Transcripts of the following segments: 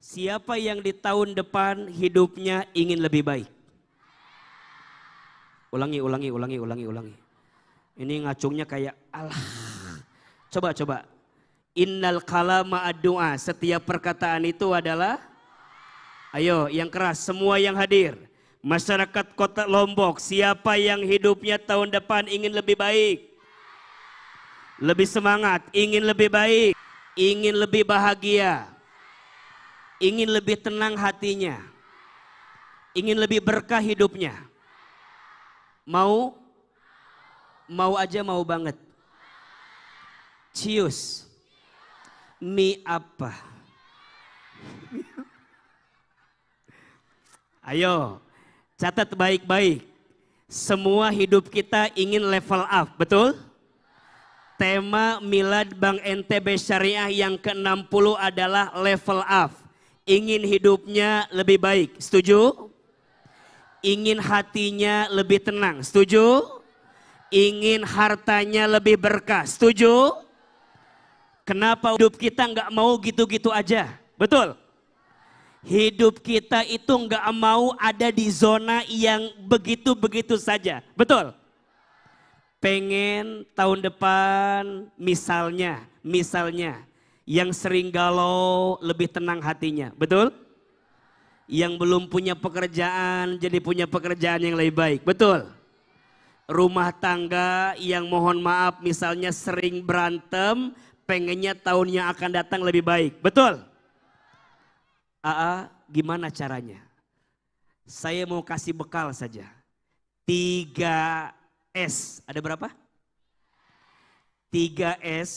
Siapa yang di tahun depan hidupnya ingin lebih baik? Ulangi. Ini ngacungnya kayak Allah. Coba. Innal kalama ad-du'a. Setiap perkataan itu adalah, ayo yang keras semua yang hadir. Masyarakat Kota Lombok, siapa yang hidupnya tahun depan ingin lebih baik? Lebih semangat, ingin lebih baik, ingin lebih bahagia, ingin lebih tenang hatinya, ingin lebih berkah hidupnya. Mau? Mau aja, mau banget. Cius. Mi apa? Ayo, catat baik-baik. Semua hidup kita ingin level up, betul? Tema Milad Bank NTB Syariah yang ke-60 adalah level up. Ingin hidupnya lebih baik, setuju? Ingin hatinya lebih tenang, setuju? Ingin hartanya lebih berkah, setuju? Kenapa hidup kita nggak mau gitu-gitu aja? Betul? Hidup kita itu nggak mau ada di zona yang begitu-begitu saja. Betul? Pengen tahun depan misalnya yang sering galau lebih tenang hatinya. Betul? Yang belum punya pekerjaan jadi punya pekerjaan yang lebih baik. Betul? Rumah tangga yang mohon maaf misalnya sering berantem, pengennya tahun yang akan datang lebih baik. Betul? Gimana caranya? Saya mau kasih bekal saja. 3S. Ada berapa? 3S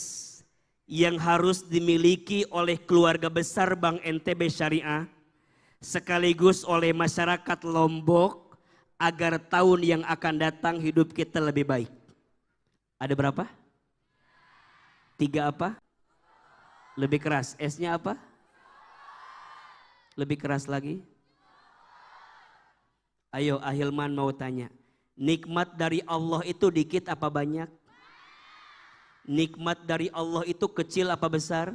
yang harus dimiliki oleh keluarga besar Bank NTB Syariah sekaligus oleh masyarakat Lombok agar tahun yang akan datang hidup kita lebih baik. Ada berapa? 3 apa? Lebih keras. S-nya apa? Lebih keras lagi. Ayo Ahilman mau tanya. Nikmat dari Allah itu dikit apa banyak? Nikmat dari Allah itu kecil apa besar?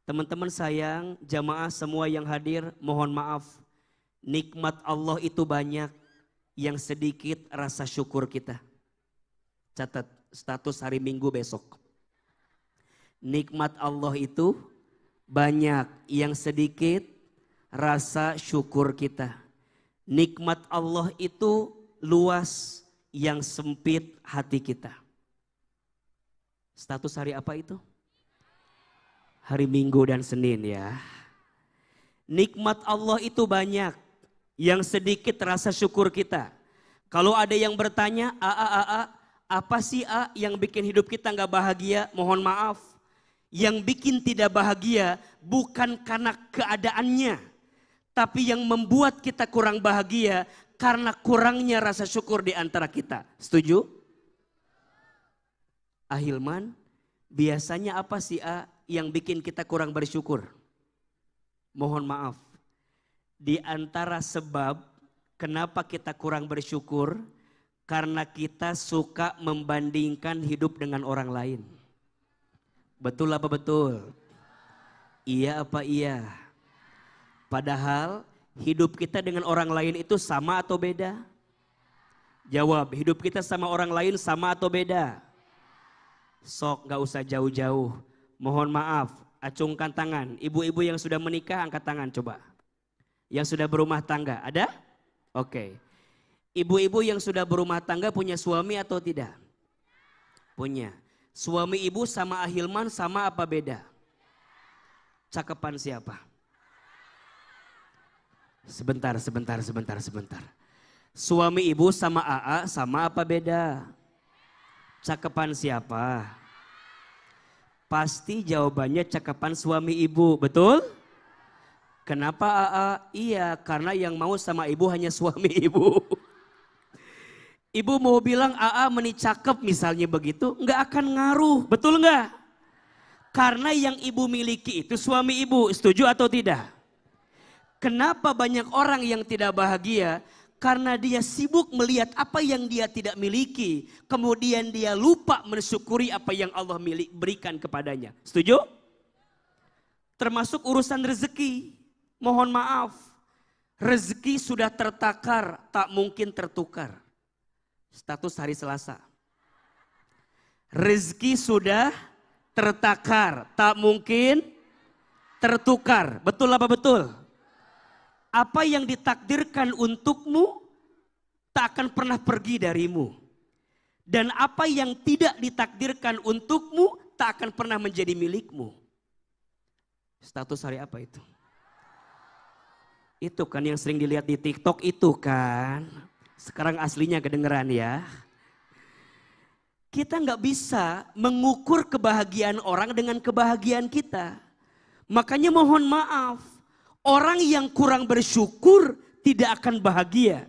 Teman-teman sayang, jamaah semua yang hadir, mohon maaf. Nikmat Allah itu banyak, yang sedikit rasa syukur kita. Catat status hari Minggu besok. Nikmat Allah itu banyak, yang sedikit rasa syukur kita. Nikmat Allah itu luas, yang sempit hati kita. Status hari apa itu? Hari Minggu dan Senin ya. Nikmat Allah itu banyak, yang sedikit rasa syukur kita. Kalau ada yang bertanya, apa sih yang bikin hidup kita nggak bahagia? Mohon maaf, yang bikin tidak bahagia bukan karena keadaannya, tapi yang membuat kita kurang bahagia karena kurangnya rasa syukur di antara kita. Setuju? Ahilman, biasanya apa sih yang bikin kita kurang bersyukur? Mohon maaf, di antara sebab kenapa kita kurang bersyukur, karena kita suka membandingkan hidup dengan orang lain. Betul apa betul? Iya apa iya? Padahal hidup kita dengan orang lain itu sama atau beda? Jawab, hidup kita sama orang lain sama atau beda? Sok gak usah jauh-jauh. Mohon maaf, acungkan tangan. Ibu-ibu yang sudah menikah angkat tangan coba. Yang sudah berumah tangga, ada? Oke. Ibu-ibu yang sudah berumah tangga punya suami atau tidak? Punya. Suami ibu sama Ahilman sama apa beda? Cakepan siapa? Sebentar. Suami ibu sama AA sama apa beda? Cakepan siapa? Pasti jawabannya cakepan suami ibu, betul? Kenapa AA? Iya, karena yang mau sama ibu hanya suami ibu. Ibu mau bilang AA meni cakep misalnya begitu, nggak akan ngaruh, betul nggak? Karena yang ibu miliki itu suami ibu, setuju atau tidak? Kenapa banyak orang yang tidak bahagia? Karena dia sibuk melihat apa yang dia tidak miliki, kemudian dia lupa mensyukuri apa yang Allah berikan kepadanya. Setuju? Termasuk urusan rezeki. Mohon maaf. Rezeki sudah tertakar, tak mungkin tertukar. Status hari Selasa. Rezeki sudah tertakar, tak mungkin tertukar. Betul apa betul? Apa yang ditakdirkan untukmu tak akan pernah pergi darimu. Dan apa yang tidak ditakdirkan untukmu tak akan pernah menjadi milikmu. Status hari apa itu? Itu kan yang sering dilihat di TikTok itu kan. Sekarang aslinya kedengeran ya. Kita nggak bisa mengukur kebahagiaan orang dengan kebahagiaan kita. Makanya mohon maaf. Orang yang kurang bersyukur tidak akan bahagia.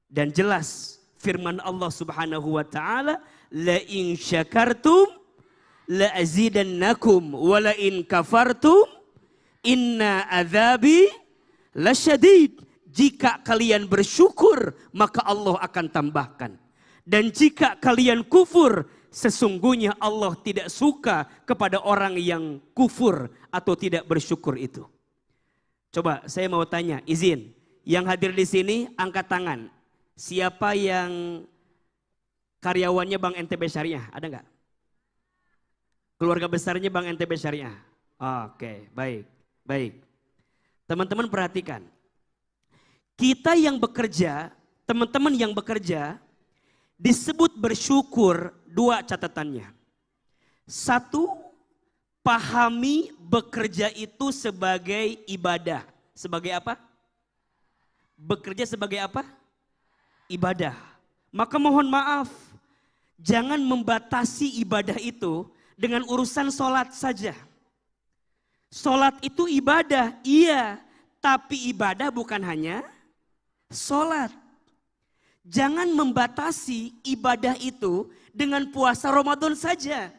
Dan jelas firman Allah Subhanahu wa taala, la in syakartum la azidannakum wa la in kafartum inna adzabi lasyadid. Jika kalian bersyukur maka Allah akan tambahkan. Dan jika kalian kufur sesungguhnya Allah tidak suka kepada orang yang kufur atau tidak bersyukur itu. Coba saya mau tanya, izin. Yang hadir di sini angkat tangan. Siapa yang karyawannya Bank NTB Syariah? Ada nggak? Keluarga besarnya Bank NTB Syariah? Oke, baik, baik. Teman-teman perhatikan. Kita yang bekerja, teman-teman yang bekerja, disebut bersyukur dua catatannya. Satu, pahami bekerja itu sebagai ibadah. Sebagai apa? Bekerja sebagai apa? Ibadah. Maka mohon maaf, jangan membatasi ibadah itu dengan urusan sholat saja. Sholat itu ibadah, iya. Tapi ibadah bukan hanya sholat. Jangan membatasi ibadah itu dengan puasa Ramadan saja.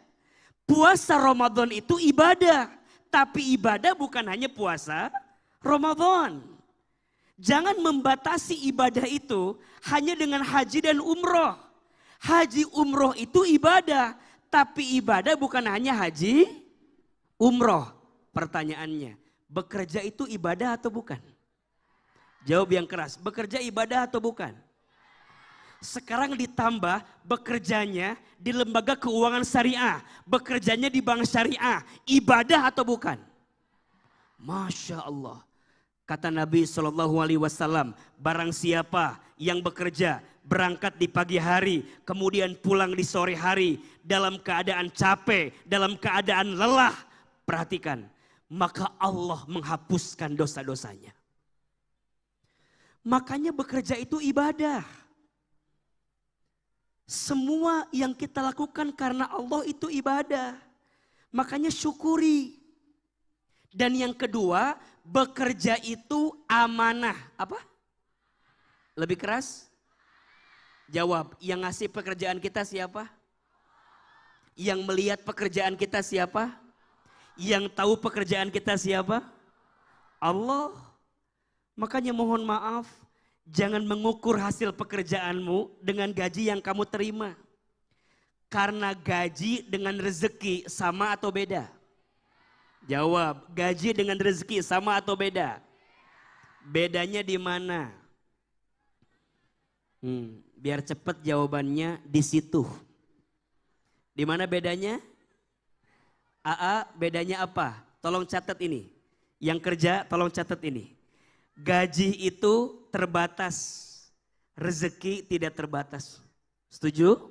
Puasa Ramadan itu ibadah. Tapi ibadah bukan hanya puasa Ramadan. Jangan membatasi ibadah itu hanya dengan haji dan umroh. Haji umroh itu ibadah. Tapi ibadah bukan hanya haji umroh. Pertanyaannya, bekerja itu ibadah atau bukan? Jawab yang keras, bekerja ibadah atau bukan? Sekarang ditambah bekerjanya di lembaga keuangan syariah. Bekerjanya di bank syariah. Ibadah atau bukan? Masya Allah. Kata Nabi SAW, barang siapa yang bekerja berangkat di pagi hari, kemudian pulang di sore hari dalam keadaan capek, dalam keadaan lelah. Perhatikan, maka Allah menghapuskan dosa-dosanya. Makanya bekerja itu ibadah. Semua yang kita lakukan karena Allah itu ibadah. Makanya syukuri. Dan yang kedua, bekerja itu amanah. Apa? Lebih keras? Jawab, yang ngasih pekerjaan kita siapa? Yang melihat pekerjaan kita siapa? Yang tahu pekerjaan kita siapa? Allah. Makanya mohon maaf, jangan mengukur hasil pekerjaanmu dengan gaji yang kamu terima. Karena gaji dengan rezeki sama atau beda? Jawab, gaji dengan rezeki sama atau beda? Bedanya di mana? Biar cepat jawabannya di situ. Di mana bedanya? Bedanya apa? Tolong catat ini. Yang kerja tolong catat ini. Gaji itu terbatas. Rezeki tidak terbatas. Setuju?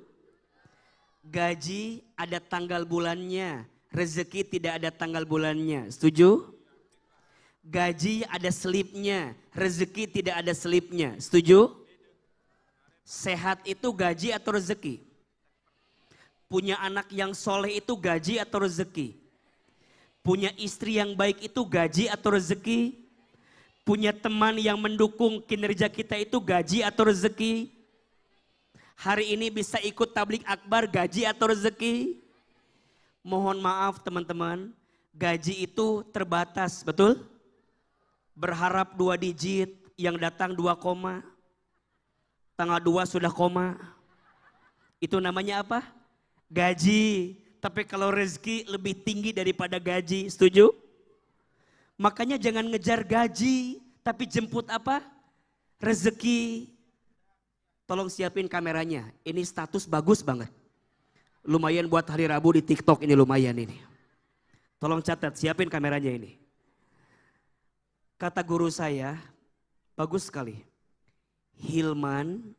Gaji ada tanggal bulannya. Rezeki tidak ada tanggal bulannya. Setuju? Gaji ada selipnya. Rezeki tidak ada selipnya. Setuju? Sehat itu gaji atau rezeki? Punya anak yang soleh itu gaji atau rezeki? Punya istri yang baik itu gaji atau rezeki? Punya teman yang mendukung kinerja kita itu gaji atau rezeki? Hari ini bisa ikut tablik akbar gaji atau rezeki? Mohon maaf teman-teman, gaji itu terbatas, betul? Berharap 2 digit, yang datang 2 koma. Tanggal 2 sudah koma. Itu namanya apa? Gaji. Tapi kalau rezeki lebih tinggi daripada gaji, setuju? Makanya jangan ngejar gaji, tapi jemput apa? Rezeki. Tolong siapin kameranya. Ini status bagus banget. Lumayan buat hari Rabu di TikTok ini lumayan ini. Tolong catat, siapin kameranya ini. Kata guru saya, bagus sekali. Hilman,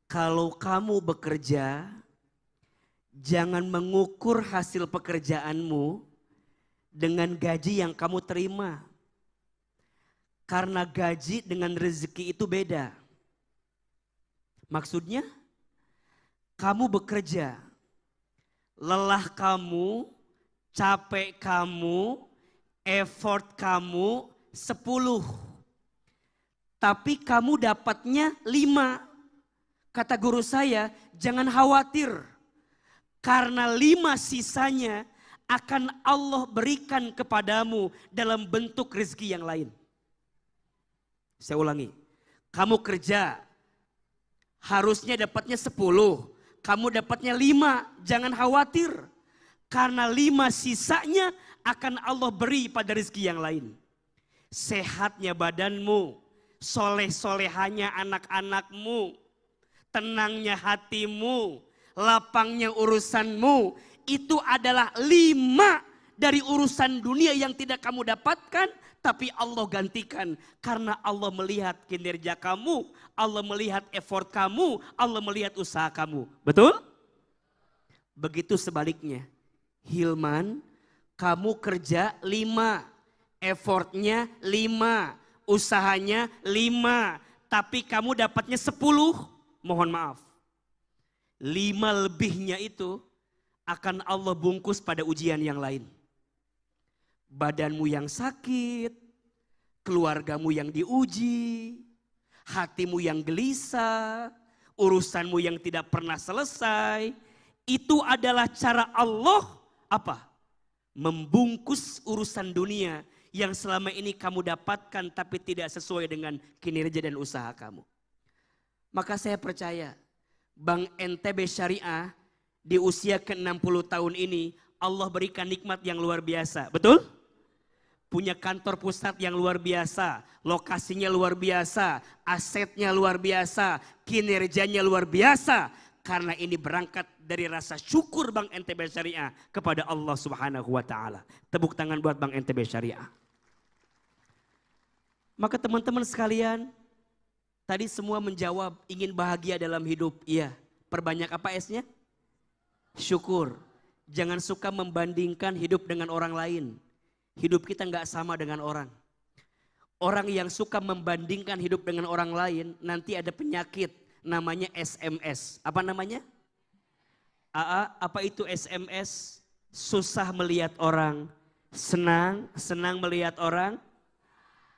kalau kamu bekerja, jangan mengukur hasil pekerjaanmu dengan gaji yang kamu terima. Karena gaji dengan rezeki itu beda. Maksudnya, kamu bekerja, lelah kamu, capek kamu, effort kamu 10. Tapi kamu dapatnya 5. Kata guru saya, jangan khawatir. Karena 5 sisanya akan Allah berikan kepadamu dalam bentuk rezeki yang lain. Saya ulangi, kamu kerja, harusnya dapatnya 10, kamu dapatnya 5, jangan khawatir. Karena 5 sisanya akan Allah beri pada rezeki yang lain. Sehatnya badanmu, soleh-solehanya anak-anakmu, tenangnya hatimu, lapangnya urusanmu, itu adalah 5 dari urusan dunia yang tidak kamu dapatkan. Tapi Allah gantikan karena Allah melihat kinerja kamu, Allah melihat effort kamu, Allah melihat usaha kamu. Betul? Begitu sebaliknya. Hilman, kamu kerja 5, effortnya 5, usahanya 5, tapi kamu dapatnya 10, mohon maaf. 5 lebihnya itu akan Allah bungkus pada ujian yang lain. Badanmu yang sakit, keluargamu yang diuji, hatimu yang gelisah, urusanmu yang tidak pernah selesai. Itu adalah cara Allah apa? Membungkus urusan dunia yang selama ini kamu dapatkan tapi tidak sesuai dengan kinerja dan usaha kamu. Maka saya percaya Bank NTB Syariah di usia ke-60 tahun ini Allah berikan nikmat yang luar biasa. Betul? Punya kantor pusat yang luar biasa, lokasinya luar biasa, asetnya luar biasa, kinerjanya luar biasa. Karena ini berangkat dari rasa syukur Bank NTB Syariah kepada Allah Subhanahu wa taala. Tepuk tangan buat Bank NTB Syariah. Maka teman-teman sekalian, tadi semua menjawab ingin bahagia dalam hidup. Iya, perbanyak apa S-nya? Syukur. Jangan suka membandingkan hidup dengan orang lain. Hidup kita nggak sama dengan orang. Orang yang suka membandingkan hidup dengan orang lain nanti ada penyakit namanya SMS. Apa namanya? Apa itu SMS? Susah melihat orang, senang melihat orang.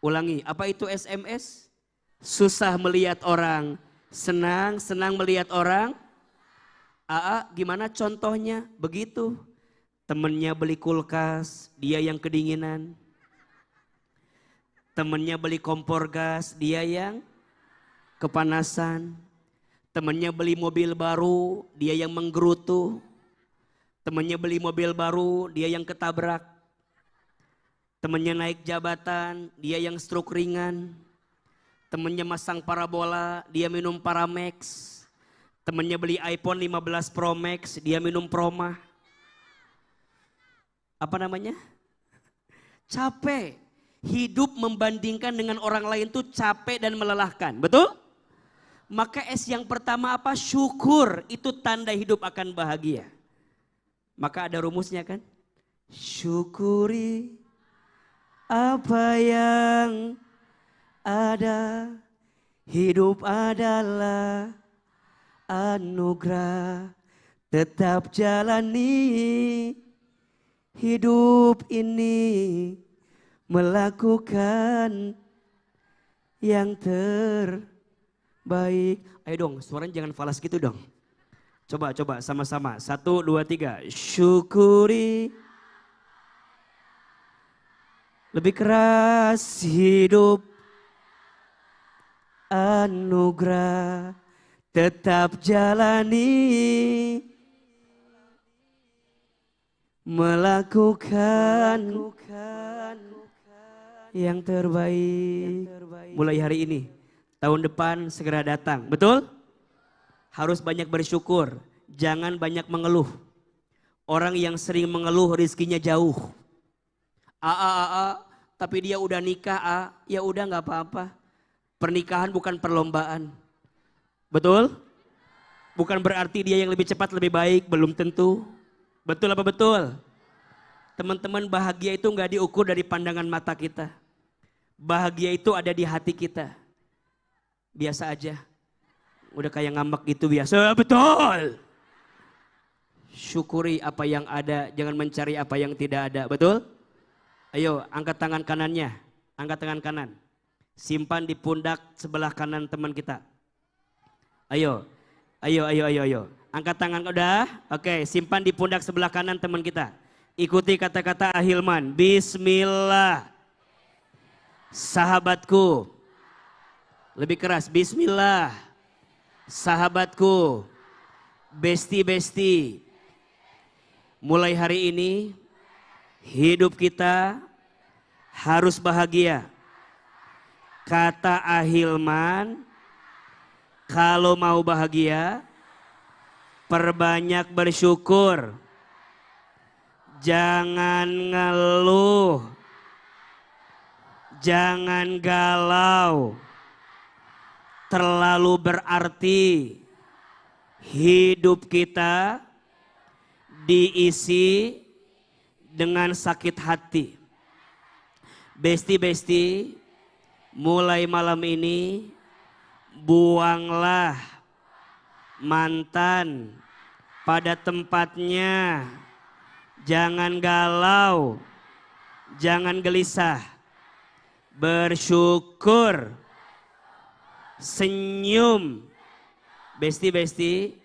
Ulangi, apa itu SMS? Susah melihat orang, senang melihat orang. Gimana contohnya? Begitu. Temennya beli kulkas, dia yang kedinginan. Temennya beli kompor gas, dia yang kepanasan. Temennya beli mobil baru, dia yang menggerutu. Temennya beli mobil baru, dia yang ketabrak. Temennya naik jabatan, dia yang stroke ringan. Temennya masang parabola, dia minum Paramex. Temennya beli iPhone 15 Pro Max, dia minum Promah. Apa namanya? Capek. Hidup membandingkan dengan orang lain tuh capek dan melelahkan. Betul? Maka S yang pertama apa? Syukur. Itu tanda hidup akan bahagia. Maka ada rumusnya kan? Syukuri apa yang ada. Hidup adalah anugerah. Tetap jalani hidup ini, melakukan yang terbaik. Ayo dong, suaranya jangan falas gitu dong. Coba sama-sama. 1, 2, 3. Syukuri. Lebih keras. Hidup anugerah. Tetap jalani. Melakukan yang terbaik. Mulai hari ini, tahun depan segera datang. Betul? Harus banyak bersyukur, jangan banyak mengeluh. Orang yang sering mengeluh rizkinya jauh. Tapi dia udah nikah, ya udah nggak apa-apa. Pernikahan bukan perlombaan. Betul? Bukan berarti dia yang lebih cepat lebih baik, belum tentu. Betul apa betul? Teman-teman, bahagia itu nggak diukur dari pandangan mata kita. Bahagia itu ada di hati kita. Biasa aja. Udah kayak ngambek gitu biasa, betul. Syukuri apa yang ada, jangan mencari apa yang tidak ada, betul? Ayo, angkat tangan kanannya, angkat tangan kanan. Simpan di pundak sebelah kanan teman kita. Ayo, ayo. Angkat tangan udah, oke, simpan di pundak sebelah kanan teman kita. Ikuti kata-kata Ahilman. Bismillah. Sahabatku. Lebih keras. Bismillah. Sahabatku. Besti-besti. Mulai hari ini hidup kita harus bahagia. Kata Ahilman, kalau mau bahagia, perbanyak bersyukur. Jangan ngeluh, jangan galau, terlalu berarti hidup kita diisi dengan sakit hati. Besti-besti, mulai malam ini buanglah mantan pada tempatnya. Jangan galau, jangan gelisah, bersyukur, senyum. Besti-besti,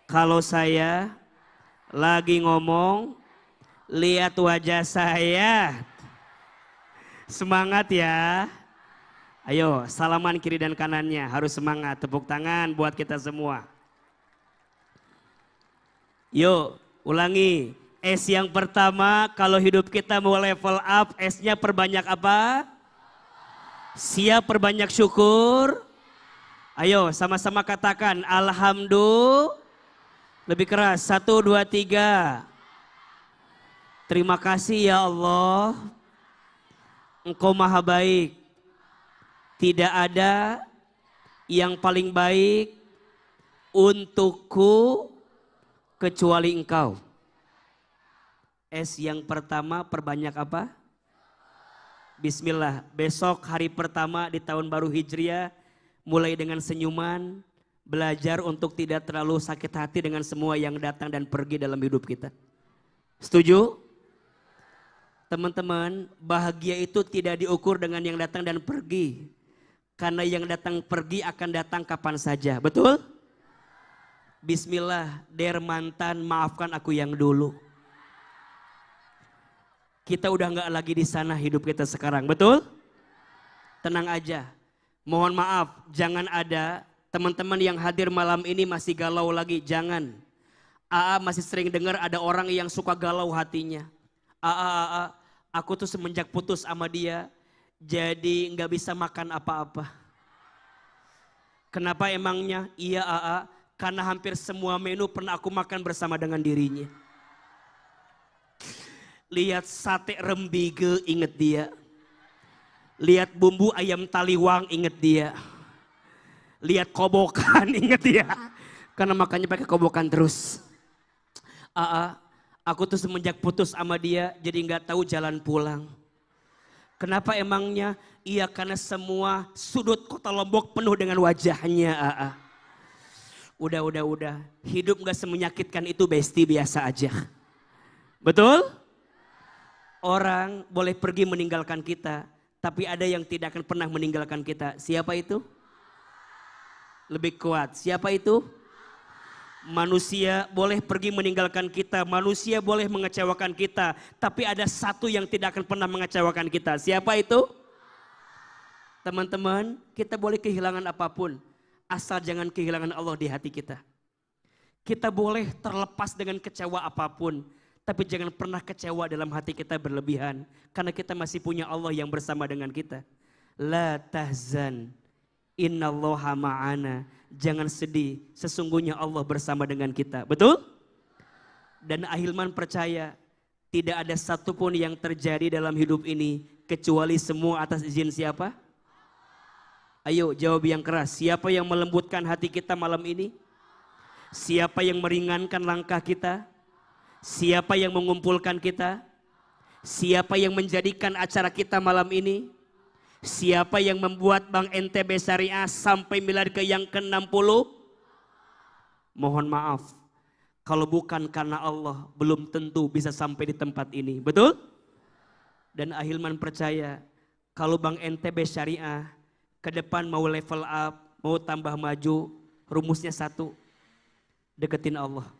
kalau saya lagi ngomong, lihat wajah saya. Semangat ya. Ayo, salaman kiri dan kanannya, harus semangat. Tepuk tangan buat kita semua. Yuk, ulangi. S yang pertama, kalau hidup kita mau level up, S-nya perbanyak apa? Siap perbanyak syukur. Ayo sama-sama katakan alhamdulillah. Lebih keras, 1, 2, 3. Terima kasih ya Allah. Engkau maha baik. Tidak ada yang paling baik untukku kecuali Engkau. S yang pertama perbanyak apa? Bismillah. Besok hari pertama di tahun baru Hijriah, mulai dengan senyuman, belajar untuk tidak terlalu sakit hati dengan semua yang datang dan pergi dalam hidup kita. Setuju? Teman-teman, bahagia itu tidak diukur dengan yang datang dan pergi. Karena yang datang pergi akan datang kapan saja. Betul? Bismillah, der mantan, maafkan aku yang dulu. Kita udah nggak lagi di sana hidup kita sekarang, betul? Tenang aja. Mohon maaf, jangan ada teman-teman yang hadir malam ini masih galau lagi, jangan. Masih sering dengar ada orang yang suka galau hatinya. Aku tuh semenjak putus sama dia, jadi nggak bisa makan apa-apa. Kenapa emangnya? Iya karena hampir semua menu pernah aku makan bersama dengan dirinya. Lihat sate rembige inget dia. Lihat bumbu ayam taliwang inget dia. Lihat kobokan inget dia. Karena makannya pakai kobokan terus. Aku tuh semenjak putus sama dia jadi nggak tahu jalan pulang. Kenapa emangnya? Iya karena semua sudut kota Lombok penuh dengan wajahnya. Udah. Hidup nggak semenyakitkan itu, besti, biasa aja. Betul? Orang boleh pergi meninggalkan kita, tapi ada yang tidak akan pernah meninggalkan kita. Siapa itu? Lebih kuat. Siapa itu? Manusia boleh pergi meninggalkan kita, manusia boleh mengecewakan kita, tapi ada satu yang tidak akan pernah mengecewakan kita. Siapa itu? Teman-teman, kita boleh kehilangan apapun, asal jangan kehilangan Allah di hati kita. Kita boleh terlepas dengan kecewa apapun, Tapi jangan pernah kecewa dalam hati kita berlebihan. Karena kita masih punya Allah yang bersama dengan kita. La tahzan, innallaha ma'ana. Jangan sedih, sesungguhnya Allah bersama dengan kita. Betul? Dan Ahilman percaya, tidak ada satupun yang terjadi dalam hidup ini kecuali semua atas izin siapa? Ayo jawab yang keras. Siapa yang melembutkan hati kita malam ini? Siapa yang meringankan langkah kita? Siapa yang mengumpulkan kita? Siapa yang menjadikan acara kita malam ini? Siapa yang membuat Bank NTB Syariah sampai miliar ke yang ke-60? Mohon maaf, kalau bukan karena Allah belum tentu bisa sampai di tempat ini. Betul? Dan Ahilman percaya kalau Bank NTB Syariah ke depan mau level up, mau tambah maju, rumusnya satu, deketin Allah.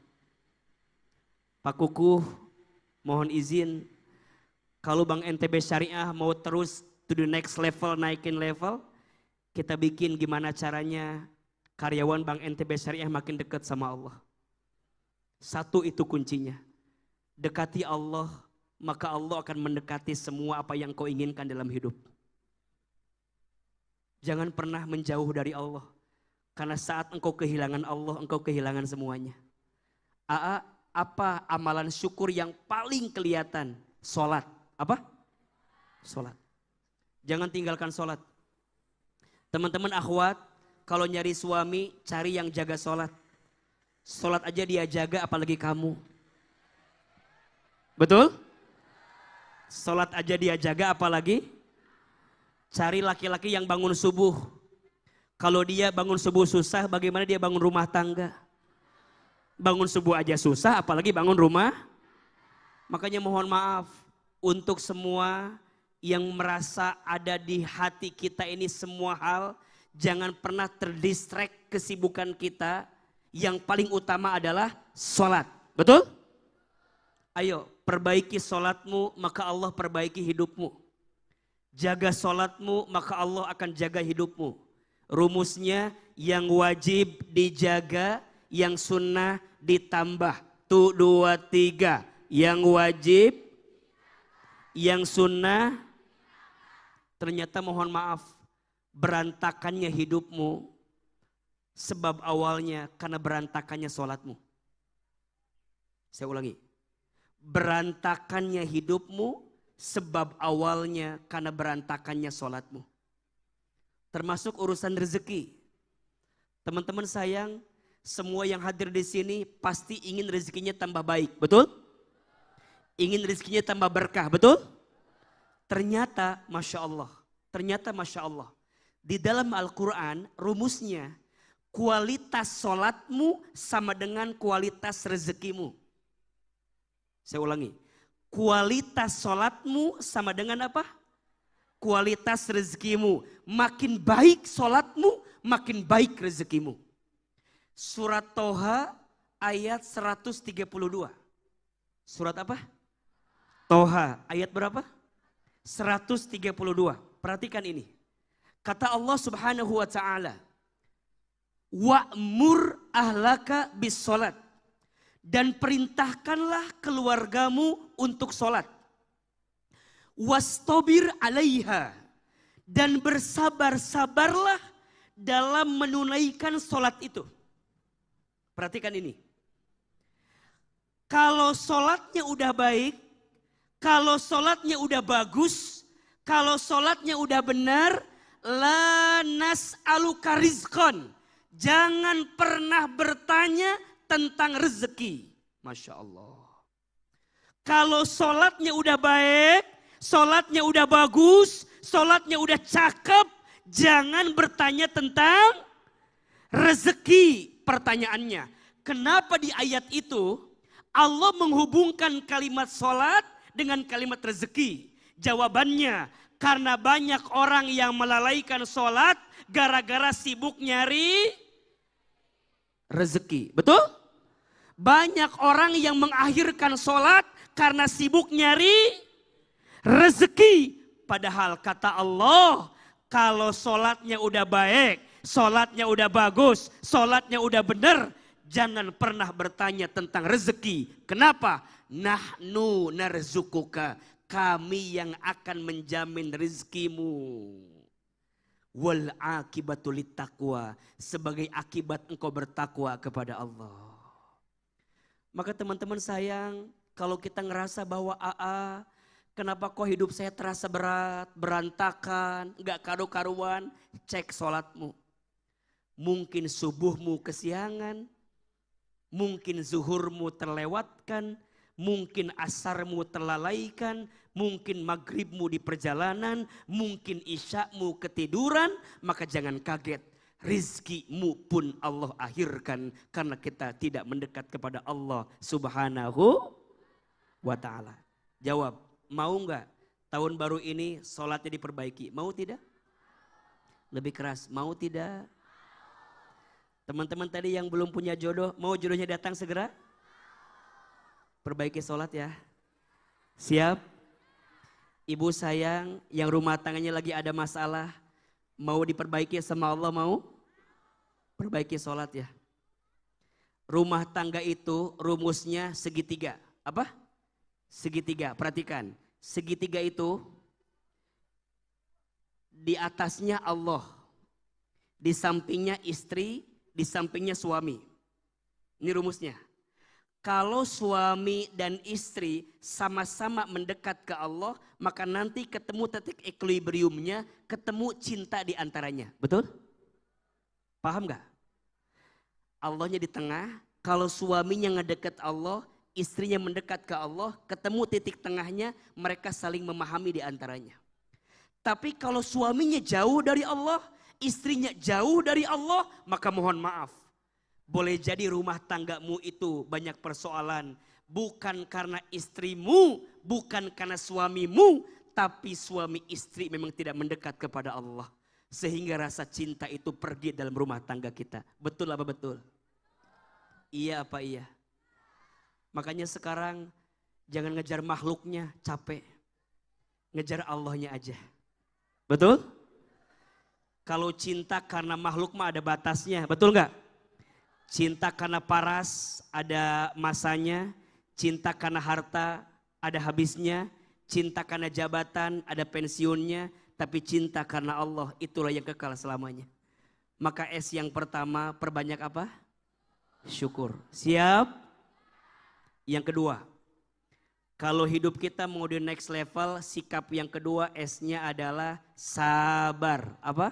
Pak Kukuh, mohon izin, kalau Bank NTB Syariah mau terus to the next level, naikin level, kita bikin gimana caranya karyawan Bank NTB Syariah makin dekat sama Allah. Satu itu kuncinya, dekati Allah, maka Allah akan mendekati semua apa yang kau inginkan dalam hidup. Jangan pernah menjauh dari Allah. Karena saat engkau kehilangan Allah, engkau kehilangan semuanya. Apa amalan syukur yang paling kelihatan? Sholat. Apa? Sholat. Jangan tinggalkan sholat. Teman-teman akhwat, kalau nyari suami, cari yang jaga sholat. Sholat aja dia jaga, apalagi kamu. Betul? Sholat aja dia jaga, apalagi? Cari laki-laki yang bangun subuh. Kalau dia bangun subuh susah, bagaimana dia bangun rumah tangga? Bangun subuh aja susah, apalagi bangun rumah. Makanya mohon maaf untuk semua yang merasa ada di hati kita ini semua hal. Jangan pernah terdistract kesibukan kita. Yang paling utama adalah sholat. Betul? Ayo perbaiki sholatmu, maka Allah perbaiki hidupmu. Jaga sholatmu, maka Allah akan jaga hidupmu. Rumusnya yang wajib dijaga, yang sunnah ditambah. 1, 2, 3. Yang wajib, yang sunnah. Ternyata mohon maaf, berantakannya hidupmu. Sebab awalnya karena berantakannya sholatmu. Saya ulangi. Berantakannya hidupmu. Sebab awalnya karena berantakannya sholatmu. Termasuk urusan rezeki. Teman-teman sayang, semua yang hadir di sini pasti ingin rezekinya tambah baik, betul? Ingin rezekinya tambah berkah, betul? Ternyata Masya Allah, di dalam Al-Quran rumusnya kualitas sholatmu sama dengan kualitas rezekimu. Saya ulangi. Kualitas sholatmu sama dengan apa? Kualitas rezekimu. Makin baik sholatmu, makin baik rezekimu. Surat Toha ayat 132. Surat apa? Toha ayat berapa? 132. Perhatikan ini. Kata Allah Subhanahu wa taala, "Wa'mur ahlaka bis sholat." Dan perintahkanlah keluargamu untuk sholat. Wastobir alaiha. Dan bersabar-sabarlah dalam menunaikan sholat itu. Perhatikan ini. Kalau sholatnya udah baik, kalau sholatnya udah bagus, kalau sholatnya udah benar, la nas'aluka rizqan. Jangan pernah bertanya tentang rezeki. Masya Allah. Kalau sholatnya udah baik, sholatnya udah bagus, sholatnya udah cakep, jangan bertanya tentang rezeki. Pertanyaannya, kenapa di ayat itu Allah menghubungkan kalimat sholat dengan kalimat rezeki? Jawabannya, karena banyak orang yang melalaikan sholat gara-gara sibuk nyari rezeki. Betul? Banyak orang yang mengakhirkan sholat karena sibuk nyari rezeki. Padahal kata Allah, kalau sholatnya udah baik, sholatnya udah bagus, sholatnya udah benar, Jangan pernah bertanya tentang rezeki. Kenapa? Nahnu narzukuka. Kami yang akan menjamin rezekimu. Wal akibatu littaqwa. Sebagai akibat engkau bertakwa kepada Allah. Maka teman-teman sayang, kalau kita ngerasa bahwa kenapa kok hidup saya terasa berat, berantakan, gak karu-karuan, cek sholatmu. Mungkin subuhmu kesiangan, mungkin zuhurmu terlewatkan, mungkin asarmu terlalaikan, mungkin maghribmu di perjalanan, mungkin isyakmu ketiduran, maka jangan kaget. Rizkimu pun Allah akhirkan karena kita tidak mendekat kepada Allah Subhanahu wa ta'ala. Jawab, mau enggak tahun baru ini sholatnya diperbaiki? Mau tidak? Lebih keras, mau tidak? Teman-teman tadi yang belum punya jodoh, mau jodohnya datang segera? Perbaiki sholat ya. Siap? Ibu sayang yang rumah tangganya lagi ada masalah, mau diperbaiki sama Allah, mau? Perbaiki sholat ya. Rumah tangga itu rumusnya segitiga. Apa? Segitiga, perhatikan. Segitiga itu di atasnya Allah, di sampingnya istri, di sampingnya suami. Ini rumusnya. Kalau suami dan istri sama-sama mendekat ke Allah, maka nanti ketemu titik equilibriumnya, ketemu cinta di antaranya. Betul? Paham gak? Allahnya di tengah, kalau suaminya ngedekat Allah, istrinya mendekat ke Allah, ketemu titik tengahnya, mereka saling memahami di antaranya. Tapi kalau suaminya jauh dari Allah, istrinya jauh dari Allah, maka mohon maaf. Boleh jadi rumah tanggamu itu banyak persoalan. Bukan karena istrimu, bukan karena suamimu, tapi suami istri memang tidak mendekat kepada Allah. Sehingga rasa cinta itu pergi dalam rumah tangga kita. Betul apa betul? Iya apa iya? Makanya sekarang jangan ngejar makhluknya, capek. Ngejar Allahnya aja. Betul? Kalau cinta karena makhluk mah ada batasnya, betul nggak? Cinta karena paras ada masanya, cinta karena harta ada habisnya, cinta karena jabatan ada pensiunnya, tapi cinta karena Allah itulah yang kekal selamanya. Maka S yang pertama perbanyak apa? Syukur. Siap? Yang kedua, kalau hidup kita mau di next level, sikap yang kedua S-nya adalah sabar. Apa?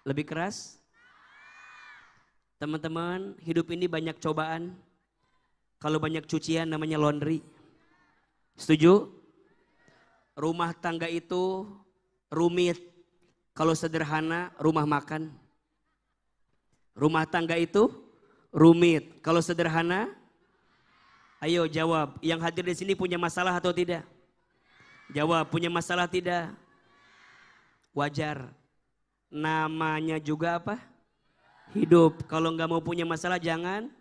Lebih keras? Teman-teman, hidup ini banyak cobaan. Kalau banyak cucian namanya laundry. Setuju? Rumah tangga itu rumit. Kalau sederhana, rumah makan. Rumah tangga itu rumit. Kalau sederhana, ayo jawab. Yang hadir di sini punya masalah atau tidak? Jawab, punya masalah tidak? Wajar. Namanya juga apa? Hidup. Kalau nggak mau punya masalah jangan.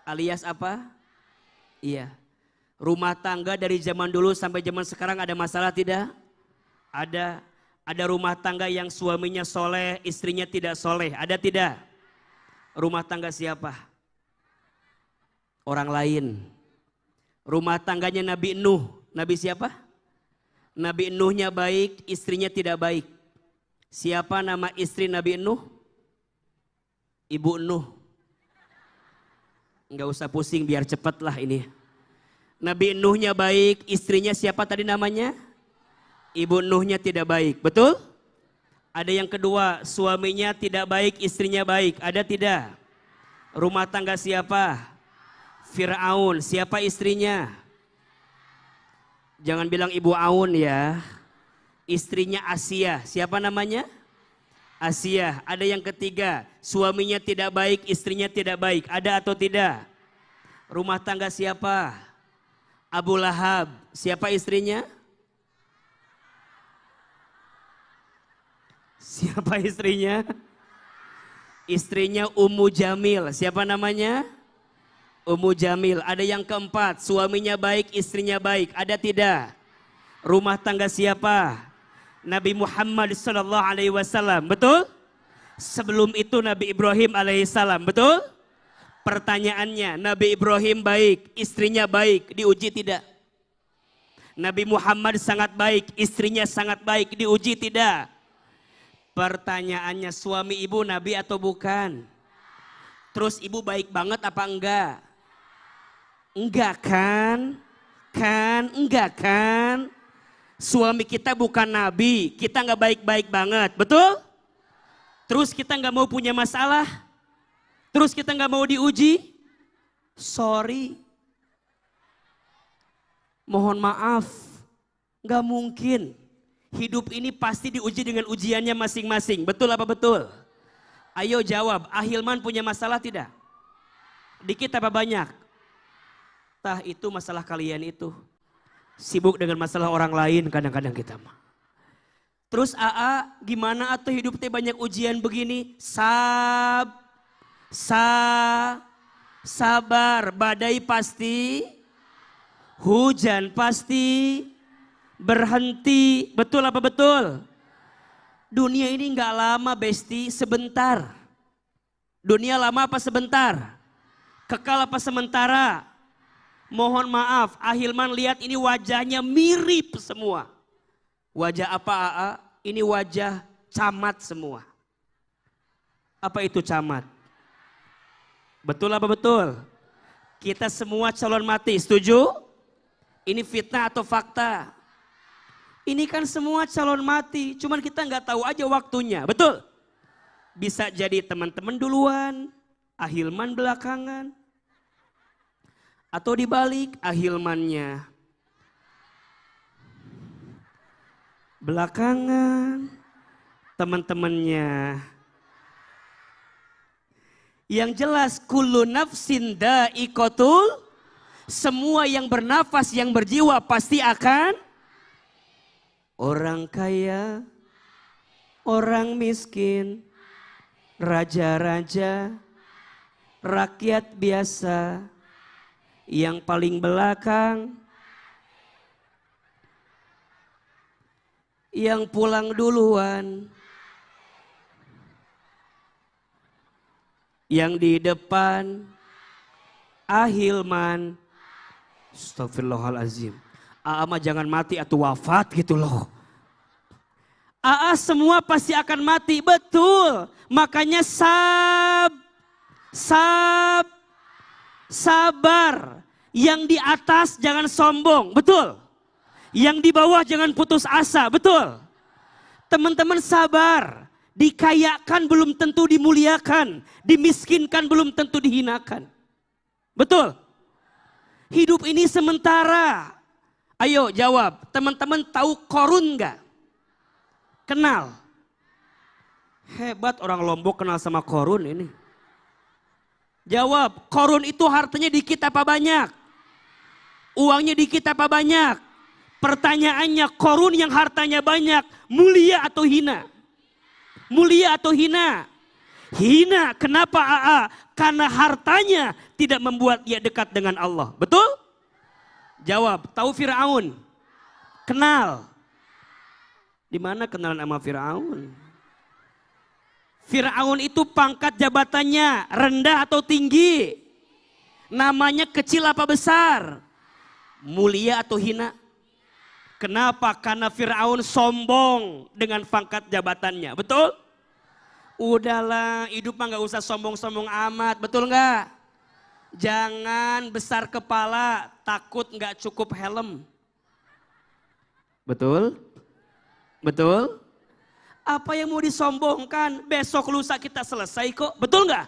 Alias apa? Iya. Rumah tangga dari zaman dulu sampai zaman sekarang ada masalah tidak? Ada. Ada rumah tangga yang suaminya soleh, istrinya tidak soleh. Ada tidak? Rumah tangga siapa? Orang lain. Rumah tangganya Nabi Nuh. Nabi siapa? Nabi Nuhnya baik, istrinya tidak baik. Siapa nama istri Nabi Nuh? Ibu Nuh. Enggak usah pusing biar cepat lah ini. Nabi Nuhnya baik, istrinya siapa tadi namanya? Ibu Nuhnya tidak baik, betul? Ada yang kedua, suaminya tidak baik, istrinya baik. Ada tidak? Rumah tangga siapa? Fir'aun, siapa istrinya? Jangan bilang Ibu Aun ya. Istrinya Asia, siapa namanya? Asia. Ada yang ketiga, suaminya tidak baik, istrinya tidak baik. Ada atau tidak? Rumah tangga siapa? Abu Lahab, siapa istrinya? Siapa istrinya? Istrinya Ummu Jamil, siapa namanya? Ummu Jamil. Ada yang keempat, suaminya baik, istrinya baik. Ada tidak? Rumah tangga siapa? Nabi Muhammad SAW, betul? Sebelum itu Nabi Ibrahim alaihissalam, betul? Pertanyaannya, Nabi Ibrahim baik, istrinya baik, diuji tidak? Nabi Muhammad sangat baik, istrinya sangat baik, diuji tidak? Pertanyaannya, suami ibu nabi atau bukan? Terus ibu baik banget apa enggak? Enggak kan? Enggak kan? Suami kita bukan nabi, kita enggak baik-baik banget, betul? Terus kita enggak mau punya masalah? Terus kita enggak mau diuji? Sorry. Mohon maaf, enggak mungkin. Hidup ini pasti diuji dengan ujiannya masing-masing, betul apa betul? Ayo jawab, Ahilman punya masalah tidak? Dikit apa banyak? Tah itu masalah kalian itu. Sibuk dengan masalah orang lain kadang-kadang kita mah. Terus AA gimana atau hidup teh banyak ujian begini? Sabar, badai pasti, hujan pasti, berhenti, betul apa betul? Dunia ini nggak lama besti, sebentar. Dunia lama apa sebentar? Kekal apa sementara? Mohon maaf, Ahilman lihat ini wajahnya mirip semua. Wajah apa AA? Ini wajah camat semua. Apa itu camat? Betul apa betul? Kita semua calon mati, setuju? Ini fitnah atau fakta? Ini kan semua calon mati, cuman kita nggak tahu aja waktunya, betul? Bisa jadi teman-teman duluan, Ahilman belakangan. Atau dibalik, Ahilmannya belakangan, teman-temannya. Yang jelas, kullu nafsin da'iqatul, semua yang bernafas, yang berjiwa pasti akan. Orang kaya, orang miskin, raja-raja, rakyat biasa, yang paling belakang, yang pulang duluan, yang di depan, Ahilman. Astagfirullahaladzim. AA mah jangan mati atau wafat gitu loh. AA semua pasti akan mati, betul. Makanya sabar. Yang di atas jangan sombong, betul. Yang di bawah jangan putus asa, betul. Teman-teman sabar. Dikayakan belum tentu dimuliakan. Dimiskinkan belum tentu dihinakan. Betul. Hidup ini sementara. Ayo jawab, teman-teman tahu Korun nggak? Kenal? Hebat orang Lombok kenal sama Korun ini. Jawab, Korun itu hartanya dikit apa banyak? Uangnya dikit apa banyak? Pertanyaannya, Korun yang hartanya banyak, mulia atau hina? Mulia atau hina? Hina, kenapa AA? Karena hartanya tidak membuat dia dekat dengan Allah, betul? Jawab, tahu Fir'aun? Kenal. Di mana kenalan sama Fir'aun? Fir'aun itu pangkat jabatannya rendah atau tinggi? Namanya kecil apa besar? Mulia atau hina? Kenapa? Karena Fir'aun sombong dengan pangkat jabatannya, betul? Udahlah, hidup mah gak usah sombong-sombong amat, betul gak? Jangan besar kepala, takut nggak cukup helm. Betul? Betul? Apa yang mau disombongkan? Besok lusa kita selesai kok. Betul nggak?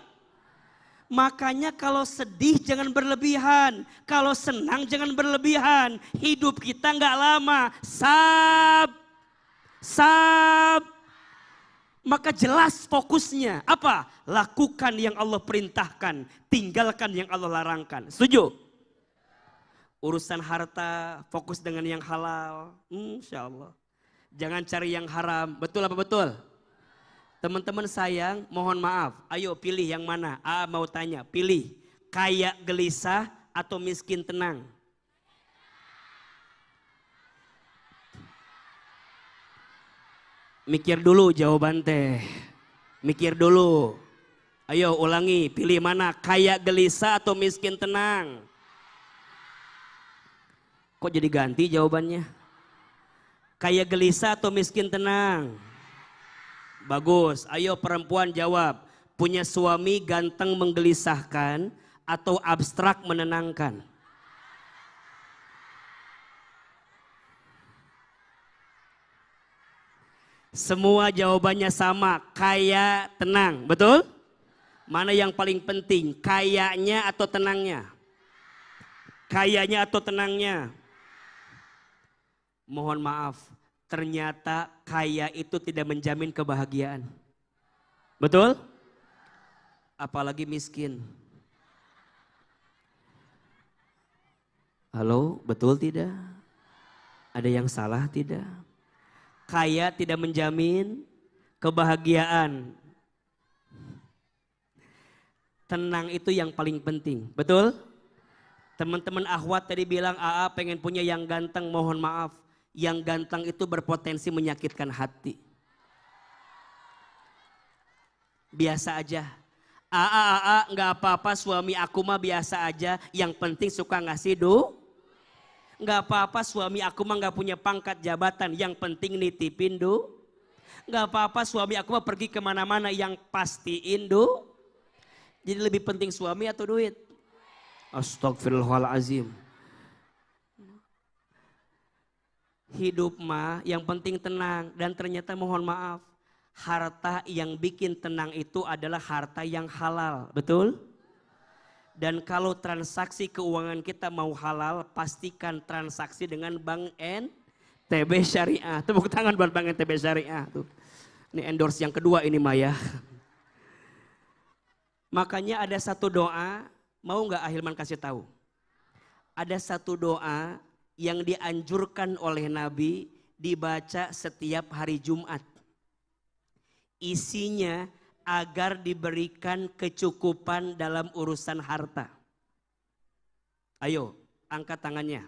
Makanya kalau sedih jangan berlebihan. Kalau senang jangan berlebihan. Hidup kita nggak lama. Maka jelas fokusnya. Apa? Lakukan yang Allah perintahkan. Tinggalkan yang Allah larangkan. Setuju? Urusan harta, fokus dengan yang halal. Insya Allah. Jangan cari yang haram. Betul apa betul? Teman-teman sayang, mohon maaf. Ayo pilih yang mana? Mau tanya, pilih. Kaya gelisah atau miskin tenang? Mikir dulu jawaban teh. Mikir dulu. Ayo ulangi, pilih mana? Kaya gelisah atau miskin tenang? Kok jadi ganti jawabannya? Kaya gelisah atau miskin tenang? Bagus, ayo perempuan jawab. Punya suami ganteng menggelisahkan atau abstrak menenangkan? Semua jawabannya sama, kaya tenang, betul? Mana yang paling penting, kayanya atau tenangnya? Kayanya atau tenangnya? Mohon maaf, ternyata kaya itu tidak menjamin kebahagiaan. Betul? Apalagi miskin. Halo, betul tidak? Ada yang salah tidak? Kaya tidak menjamin kebahagiaan. Tenang itu yang paling penting, betul? Teman-teman akhwat tadi bilang AA pengen punya yang ganteng, mohon maaf. Yang ganteng itu berpotensi menyakitkan hati. Biasa aja. AA nggak apa-apa, suami aku mah biasa aja. Yang penting suka ngasih Nggak apa-apa, suami aku mah nggak punya pangkat jabatan. Yang penting nitipin Nggak apa-apa, suami aku mah pergi kemana-mana. Yang pastiin Jadi lebih penting suami atau duit? Astagfirullahaladzim. Hidup mah yang penting tenang. Dan ternyata mohon maaf, harta yang bikin tenang itu adalah harta yang halal. Betul? Dan kalau transaksi keuangan kita mau halal, pastikan transaksi dengan Bank NTB Syariah. Tepuk tangan buat Bank NTB Syariah. Tuh. Ini endorse yang kedua ini Maya. Makanya ada satu doa, mau nggak Ahilman kasih tahu? Ada satu doa yang dianjurkan oleh Nabi dibaca setiap hari Jumat. Isinya agar diberikan kecukupan dalam urusan harta. Ayo, angkat tangannya.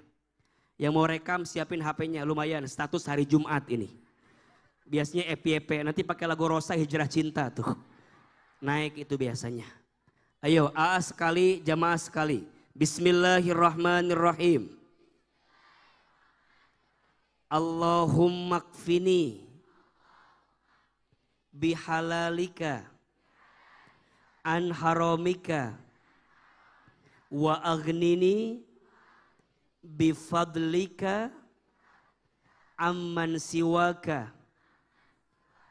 Yang mau rekam siapin HP-nya, lumayan status hari Jumat ini. Biasanya FYP, nanti pakai lagu Rosa Hijrah Cinta tuh. Naik itu biasanya. Ayo, AA sekali, jamaah sekali. Bismillahirrahmanirrahim. Allahumma kfini bihalalika an haramika wa aghnini bifadlika amman siwaka.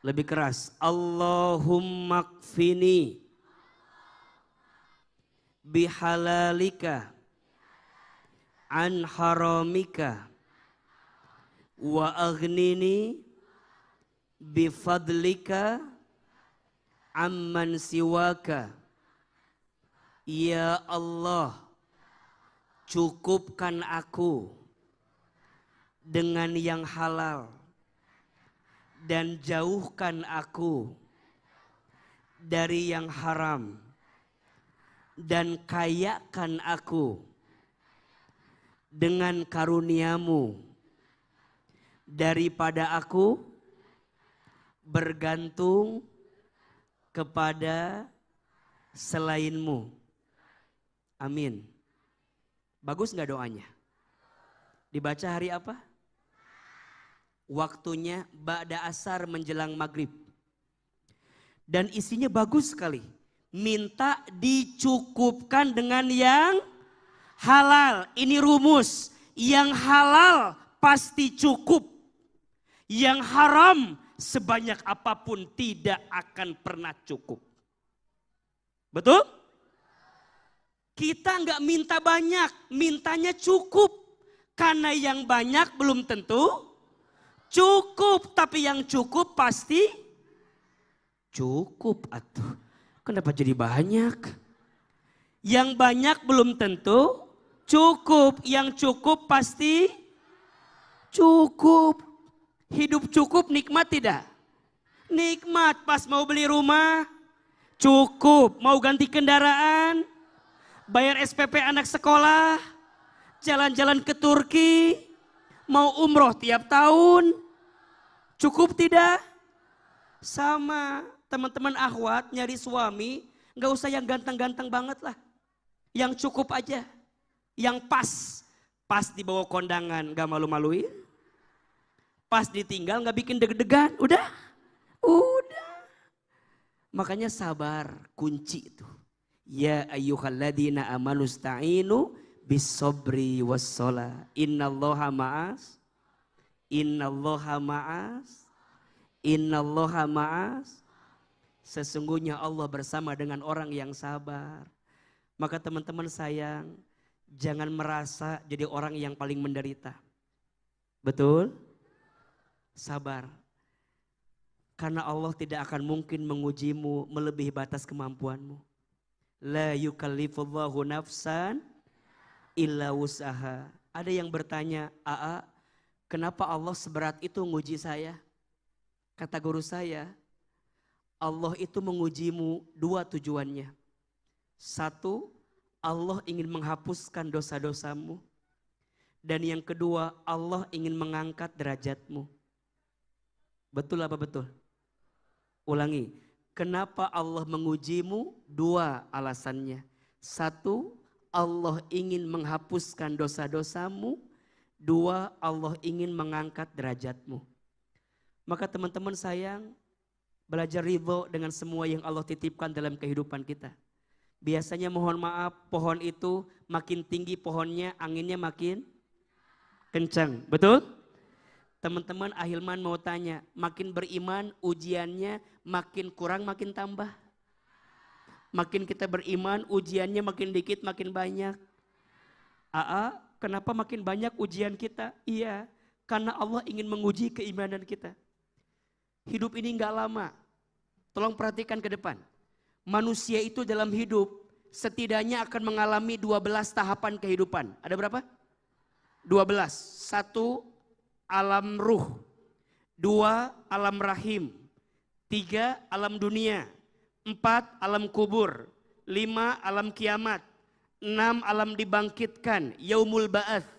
Lebih keras. Allahumma kfini bihalalika an haramika wa aghnini bifadlika amman siwaka. Ya Allah, cukupkan aku dengan yang halal dan jauhkan aku dari yang haram. Dan kayakan aku dengan karuniamu daripada aku bergantung kepada selainmu. Amin. Bagus nggak doanya? Dibaca hari apa? Waktunya ba'da asar menjelang maghrib. Dan isinya bagus sekali. Minta dicukupkan dengan yang halal. Ini rumus. Yang halal pasti cukup. Yang haram sebanyak apapun tidak akan pernah cukup. Betul? Kita nggak minta banyak, mintanya cukup. Karena yang banyak belum tentu cukup. Tapi yang cukup pasti cukup atuh. Kenapa jadi banyak? Yang banyak belum tentu cukup. Yang cukup pasti cukup. Hidup cukup nikmat tidak? Nikmat. Pas mau beli rumah cukup. Mau ganti kendaraan, bayar SPP anak sekolah, jalan-jalan ke Turki, mau umroh tiap tahun. Cukup tidak? Sama. Teman-teman akhwat nyari suami Nggak usah yang ganteng-ganteng banget lah. Yang cukup aja. Yang pas. Pas dibawa kondangan gak malu-maluin. Pas ditinggal gak bikin deg-degan. Udah. Makanya sabar kunci itu. Ya ayyuhalladzina amanu sta'inu bisobri wassalah. Innallaha ma'as. Innallaha ma'as. Innallaha ma'as. Sesungguhnya Allah bersama dengan orang yang sabar. Maka teman-teman sayang, jangan merasa jadi orang yang paling menderita. Betul? Sabar. Karena Allah tidak akan mungkin mengujimu melebihi batas kemampuanmu. La yukallifullahu nafsan illa wus'aha. Ada yang bertanya, "Aa, kenapa Allah seberat itu nguji saya?" Kata guru saya, Allah itu mengujimu dua tujuannya. Satu, Allah ingin menghapuskan dosa-dosamu. Dan yang kedua, Allah ingin mengangkat derajatmu. Betul apa betul? Ulangi. Kenapa Allah mengujimu? Dua alasannya. Satu, Allah ingin menghapuskan dosa-dosamu. Dua, Allah ingin mengangkat derajatmu. Maka teman-teman sayang, belajar ridho dengan semua yang Allah titipkan dalam kehidupan kita. Biasanya mohon maaf, pohon itu makin tinggi pohonnya, anginnya makin kencang. Betul? Teman-teman, Ahilman mau tanya, makin beriman ujiannya makin kurang makin tambah? Makin kita beriman ujiannya makin dikit makin banyak? Aa, kenapa makin banyak ujian kita? Iya, karena Allah ingin menguji keimanan kita. Hidup ini enggak lama. Tolong perhatikan ke depan. Manusia itu dalam hidup setidaknya akan mengalami 12 tahapan kehidupan. Ada berapa? 12. Satu, alam ruh. Dua, alam rahim. Tiga, alam dunia. Empat, alam kubur. Lima, alam kiamat. Enam, alam dibangkitkan, yaumul ba'ats.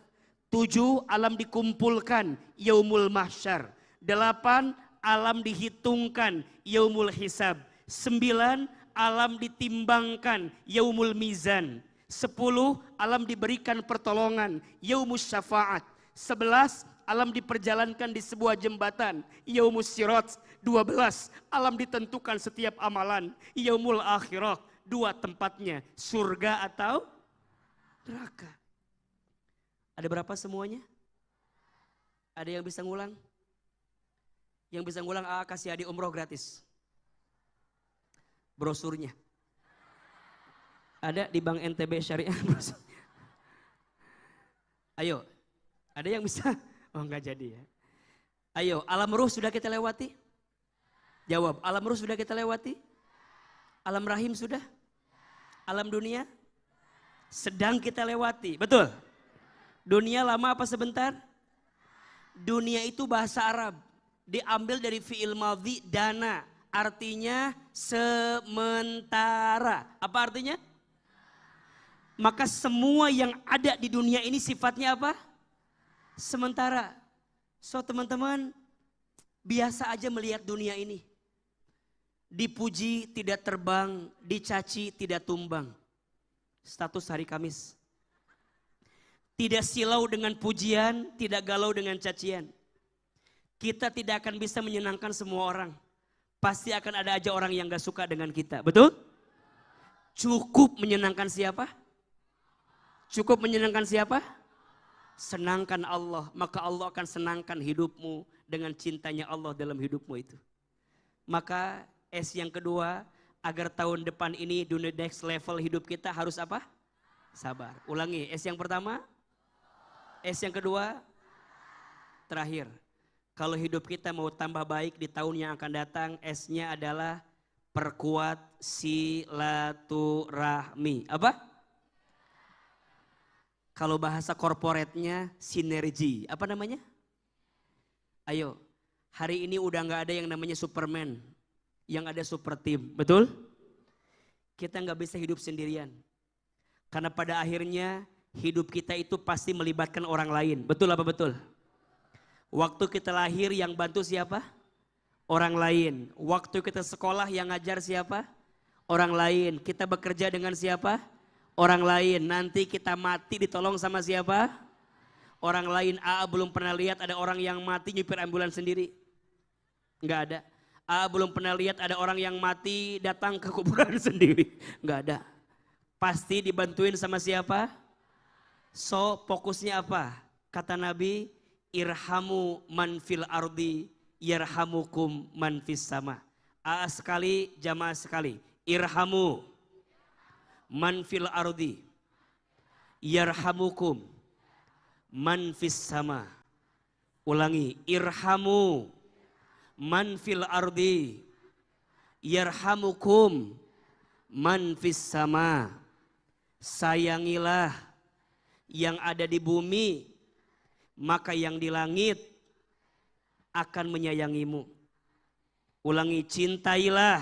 Tujuh, alam dikumpulkan, yaumul mahsyar. Delapan, alam dihitungkan, yaumul hisab. Sembilan, alam ditimbangkan, yaumul mizan. 10, alam diberikan pertolongan, yaumus syafa'at. 11, alam diperjalankan di sebuah jembatan, yaumus sirat. 12, alam ditentukan setiap amalan, yaumul akhirah. 2 tempatnya, surga atau neraka. Ada berapa semuanya? Ada yang bisa ngulang? Yang bisa ngulang, kasih adik umroh gratis. Brosurnya. Ada di Bank NTB Syariah. Ayo, ada yang bisa? Oh enggak jadi ya. Ayo, alam ruh sudah kita lewati? Jawab, alam ruh sudah kita lewati? Alam rahim sudah? Alam dunia? Sedang kita lewati, betul? Dunia lama apa sebentar? Dunia itu bahasa Arab. Diambil dari fi'il madhi dana. Artinya sementara. Apa artinya? Maka semua yang ada di dunia ini sifatnya apa? Sementara. So teman-teman, biasa aja melihat dunia ini. Dipuji tidak terbang, dicaci tidak tumbang. Status hari Kamis. Tidak silau dengan pujian, tidak galau dengan cacian. Kita tidak akan bisa menyenangkan semua orang. Pasti akan ada aja orang yang gak suka dengan kita. Betul? Cukup menyenangkan siapa? Cukup menyenangkan siapa? Senangkan Allah. Maka Allah akan senangkan hidupmu dengan cintanya Allah dalam hidupmu itu. Maka S yang kedua, agar tahun depan ini di next level hidup kita harus apa? Sabar. Ulangi, S yang pertama. S yang kedua. Terakhir. Kalau hidup kita mau tambah baik di tahun yang akan datang, S-nya adalah perkuat silaturahmi. Apa? Kalau bahasa korporatnya sinergi. Apa namanya? Ayo, hari ini udah gak ada yang namanya Superman. Yang ada super team, betul? Kita gak bisa hidup sendirian. Karena pada akhirnya hidup kita itu pasti melibatkan orang lain. Betul apa betul? Waktu kita lahir yang bantu siapa? Orang lain. Waktu kita sekolah yang ngajar siapa? Orang lain. Kita bekerja dengan siapa? Orang lain. Nanti kita mati ditolong sama siapa? Orang lain. AA belum pernah lihat ada orang yang mati nyupir ambulans sendiri. Enggak ada. AA belum pernah lihat ada orang yang mati datang ke kuburan sendiri. Enggak ada. Pasti dibantuin sama siapa? So fokusnya apa? Kata Nabi, irhamu man fil ardi yarhamukum man fis sama. AA sekali, jamaah sekali. Irhamu man fil ardi yarhamukum man fis sama. Ulangi, irhamu man fil ardi yarhamukum man fis sama. Sayangilah yang ada di bumi, maka yang di langit akan menyayangimu. Ulangi, cintailah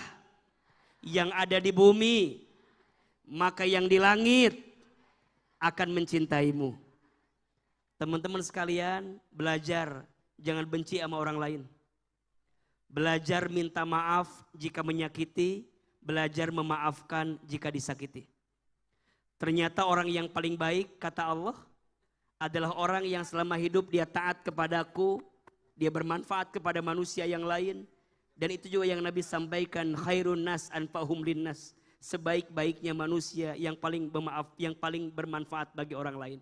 yang ada di bumi, maka yang di langit akan mencintaimu. Teman-teman sekalian, belajar jangan benci sama orang lain. Belajar minta maaf jika menyakiti, belajar memaafkan jika disakiti. Ternyata orang yang paling baik, kata Allah, adalah orang yang selama hidup dia taat kepadaku, dia bermanfaat kepada manusia yang lain. Dan itu juga yang Nabi sampaikan, khairun nas anfa'hum linnas. Sebaik-baiknya manusia yang paling bermaaf, yang paling bermanfaat bagi orang lain.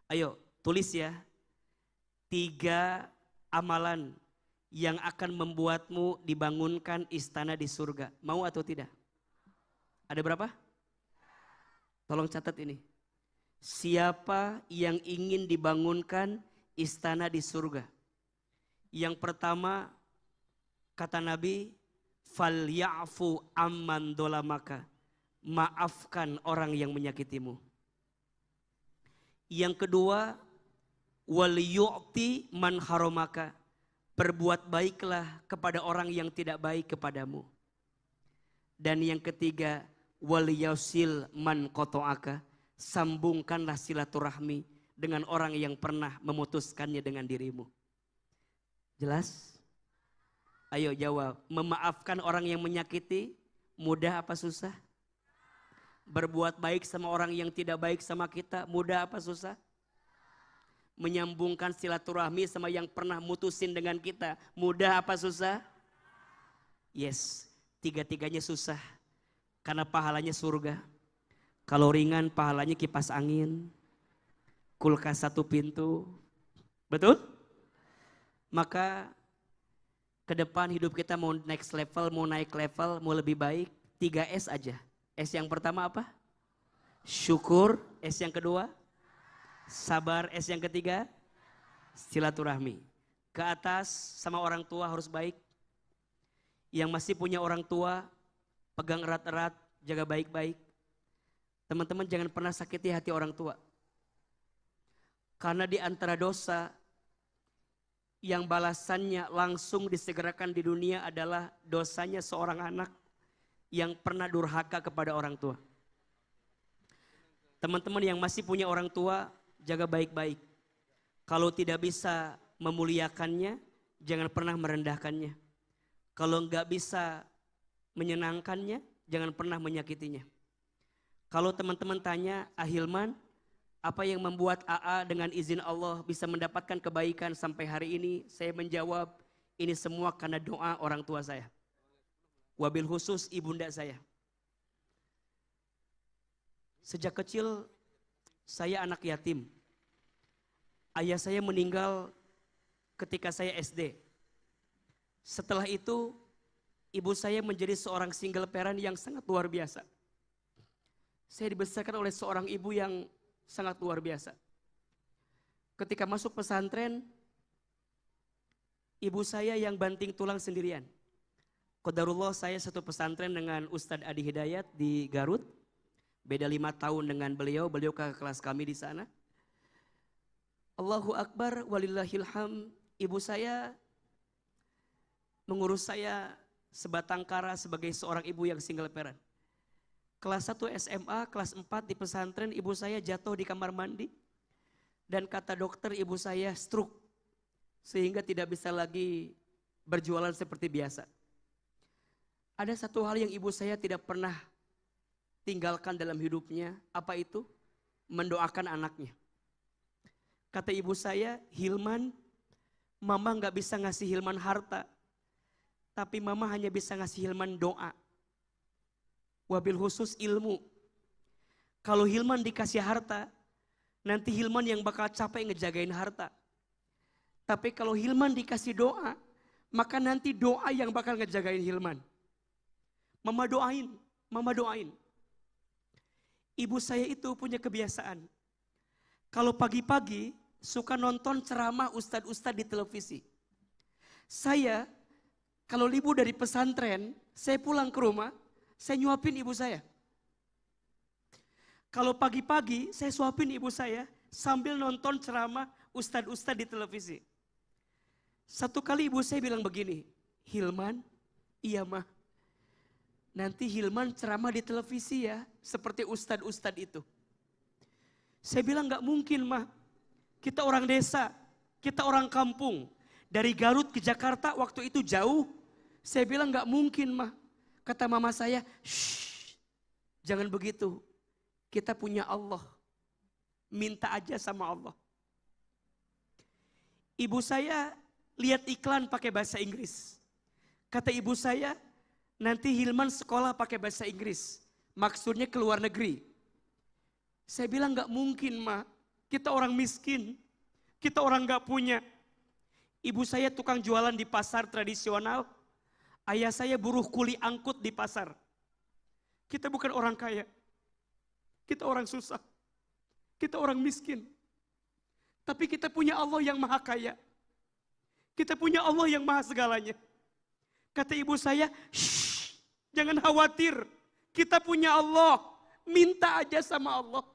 Ayo, tulis ya. 3 amalan yang akan membuatmu dibangunkan istana di surga. Mau atau tidak? Ada berapa? Tolong catat ini. Siapa yang ingin dibangunkan istana di surga? Yang pertama, kata Nabi, falyafu amman dolamaka. Maafkan orang yang menyakitimu. Yang kedua, wal yu'ti man haramaka. Berbuat baiklah kepada orang yang tidak baik kepadamu. Dan yang ketiga, wal yasil man qata'aka. Sambungkanlah silaturahmi dengan orang yang pernah memutuskannya dengan dirimu. Jelas? Ayo jawab. Memaafkan orang yang menyakiti mudah apa susah? Berbuat baik sama orang yang tidak baik sama kita mudah apa susah? Menyambungkan silaturahmi sama yang pernah mutusin dengan kita mudah apa susah? Yes, 3-tiganya susah. Karena pahalanya surga. Kalau ringan pahalanya kipas angin. Kulkas 1 pintu. Betul? Maka ke depan hidup kita mau next level, mau naik level, mau lebih baik. 3S aja. S yang pertama apa? Syukur. S yang kedua? Sabar. S yang ketiga? Silaturahmi. Ke atas sama orang tua harus baik. Yang masih punya orang tua, pegang erat-erat, jaga baik-baik. Teman-teman jangan pernah sakiti hati orang tua. Karena di antara dosa yang balasannya langsung disegerakan di dunia adalah dosanya seorang anak yang pernah durhaka kepada orang tua. Teman-teman yang masih punya orang tua, jaga baik-baik. Kalau tidak bisa memuliakannya, jangan pernah merendahkannya. Kalau enggak bisa menyenangkannya, jangan pernah menyakitinya. Kalau teman-teman tanya, Ahilman, apa yang membuat AA dengan izin Allah bisa mendapatkan kebaikan sampai hari ini? Saya menjawab, ini semua karena doa orang tua saya. Wabil khusus ibunda saya. Sejak kecil, saya anak yatim. Ayah saya meninggal ketika saya SD. Setelah itu, ibu saya menjadi seorang single parent yang sangat luar biasa. Saya dibesarkan oleh seorang ibu yang sangat luar biasa. Ketika masuk pesantren, ibu saya yang banting tulang sendirian. Qadarullah saya satu pesantren dengan Ustadz Adi Hidayat di Garut. Beda 5 tahun dengan beliau ke kelas kami di sana. Allahu Akbar walillahilham. Ibu saya mengurus saya sebatang kara sebagai seorang ibu yang single parent. Kelas 1 SMA, kelas 4 di pesantren, ibu saya jatuh di kamar mandi. Dan kata dokter ibu saya stroke. Sehingga tidak bisa lagi berjualan seperti biasa. Ada satu hal yang ibu saya tidak pernah tinggalkan dalam hidupnya. Apa itu? Mendoakan anaknya. Kata ibu saya, Hilman, mama gak bisa ngasih Hilman harta. Tapi mama hanya bisa ngasih Hilman doa. Wabil khusus ilmu. Kalau Hilman dikasih harta, nanti Hilman yang bakal capek ngejagain harta. Tapi kalau Hilman dikasih doa, maka nanti doa yang bakal ngejagain Hilman. Mama doain, mama doain. Ibu saya itu punya kebiasaan. Kalau pagi-pagi suka nonton ceramah ustadz-ustadz di televisi. Saya kalau libur dari pesantren, saya pulang ke rumah, saya nyuapin ibu saya. Kalau pagi-pagi saya suapin ibu saya sambil nonton ceramah ustadz-ustadz di televisi. Satu kali ibu saya bilang begini, Hilman, iya mah, nanti Hilman ceramah di televisi ya, seperti ustadz-ustadz itu. Saya bilang gak mungkin mah, kita orang desa, kita orang kampung. Dari Garut ke Jakarta waktu itu jauh. Saya bilang gak mungkin mah. Kata mama saya, shh, jangan begitu. Kita punya Allah. Minta aja sama Allah. Ibu saya lihat iklan pakai bahasa Inggris. Kata ibu saya, nanti Hilman sekolah pakai bahasa Inggris. Maksudnya ke luar negeri. Saya bilang gak mungkin mah. Kita orang miskin. Kita orang gak punya. Ibu saya tukang jualan di pasar tradisional. Ayah saya buruh kuli angkut di pasar. Kita bukan orang kaya. Kita orang susah. Kita orang miskin. Tapi kita punya Allah yang maha kaya. Kita punya Allah yang maha segalanya. Kata ibu saya, shh, jangan khawatir. Kita punya Allah. Minta aja sama Allah.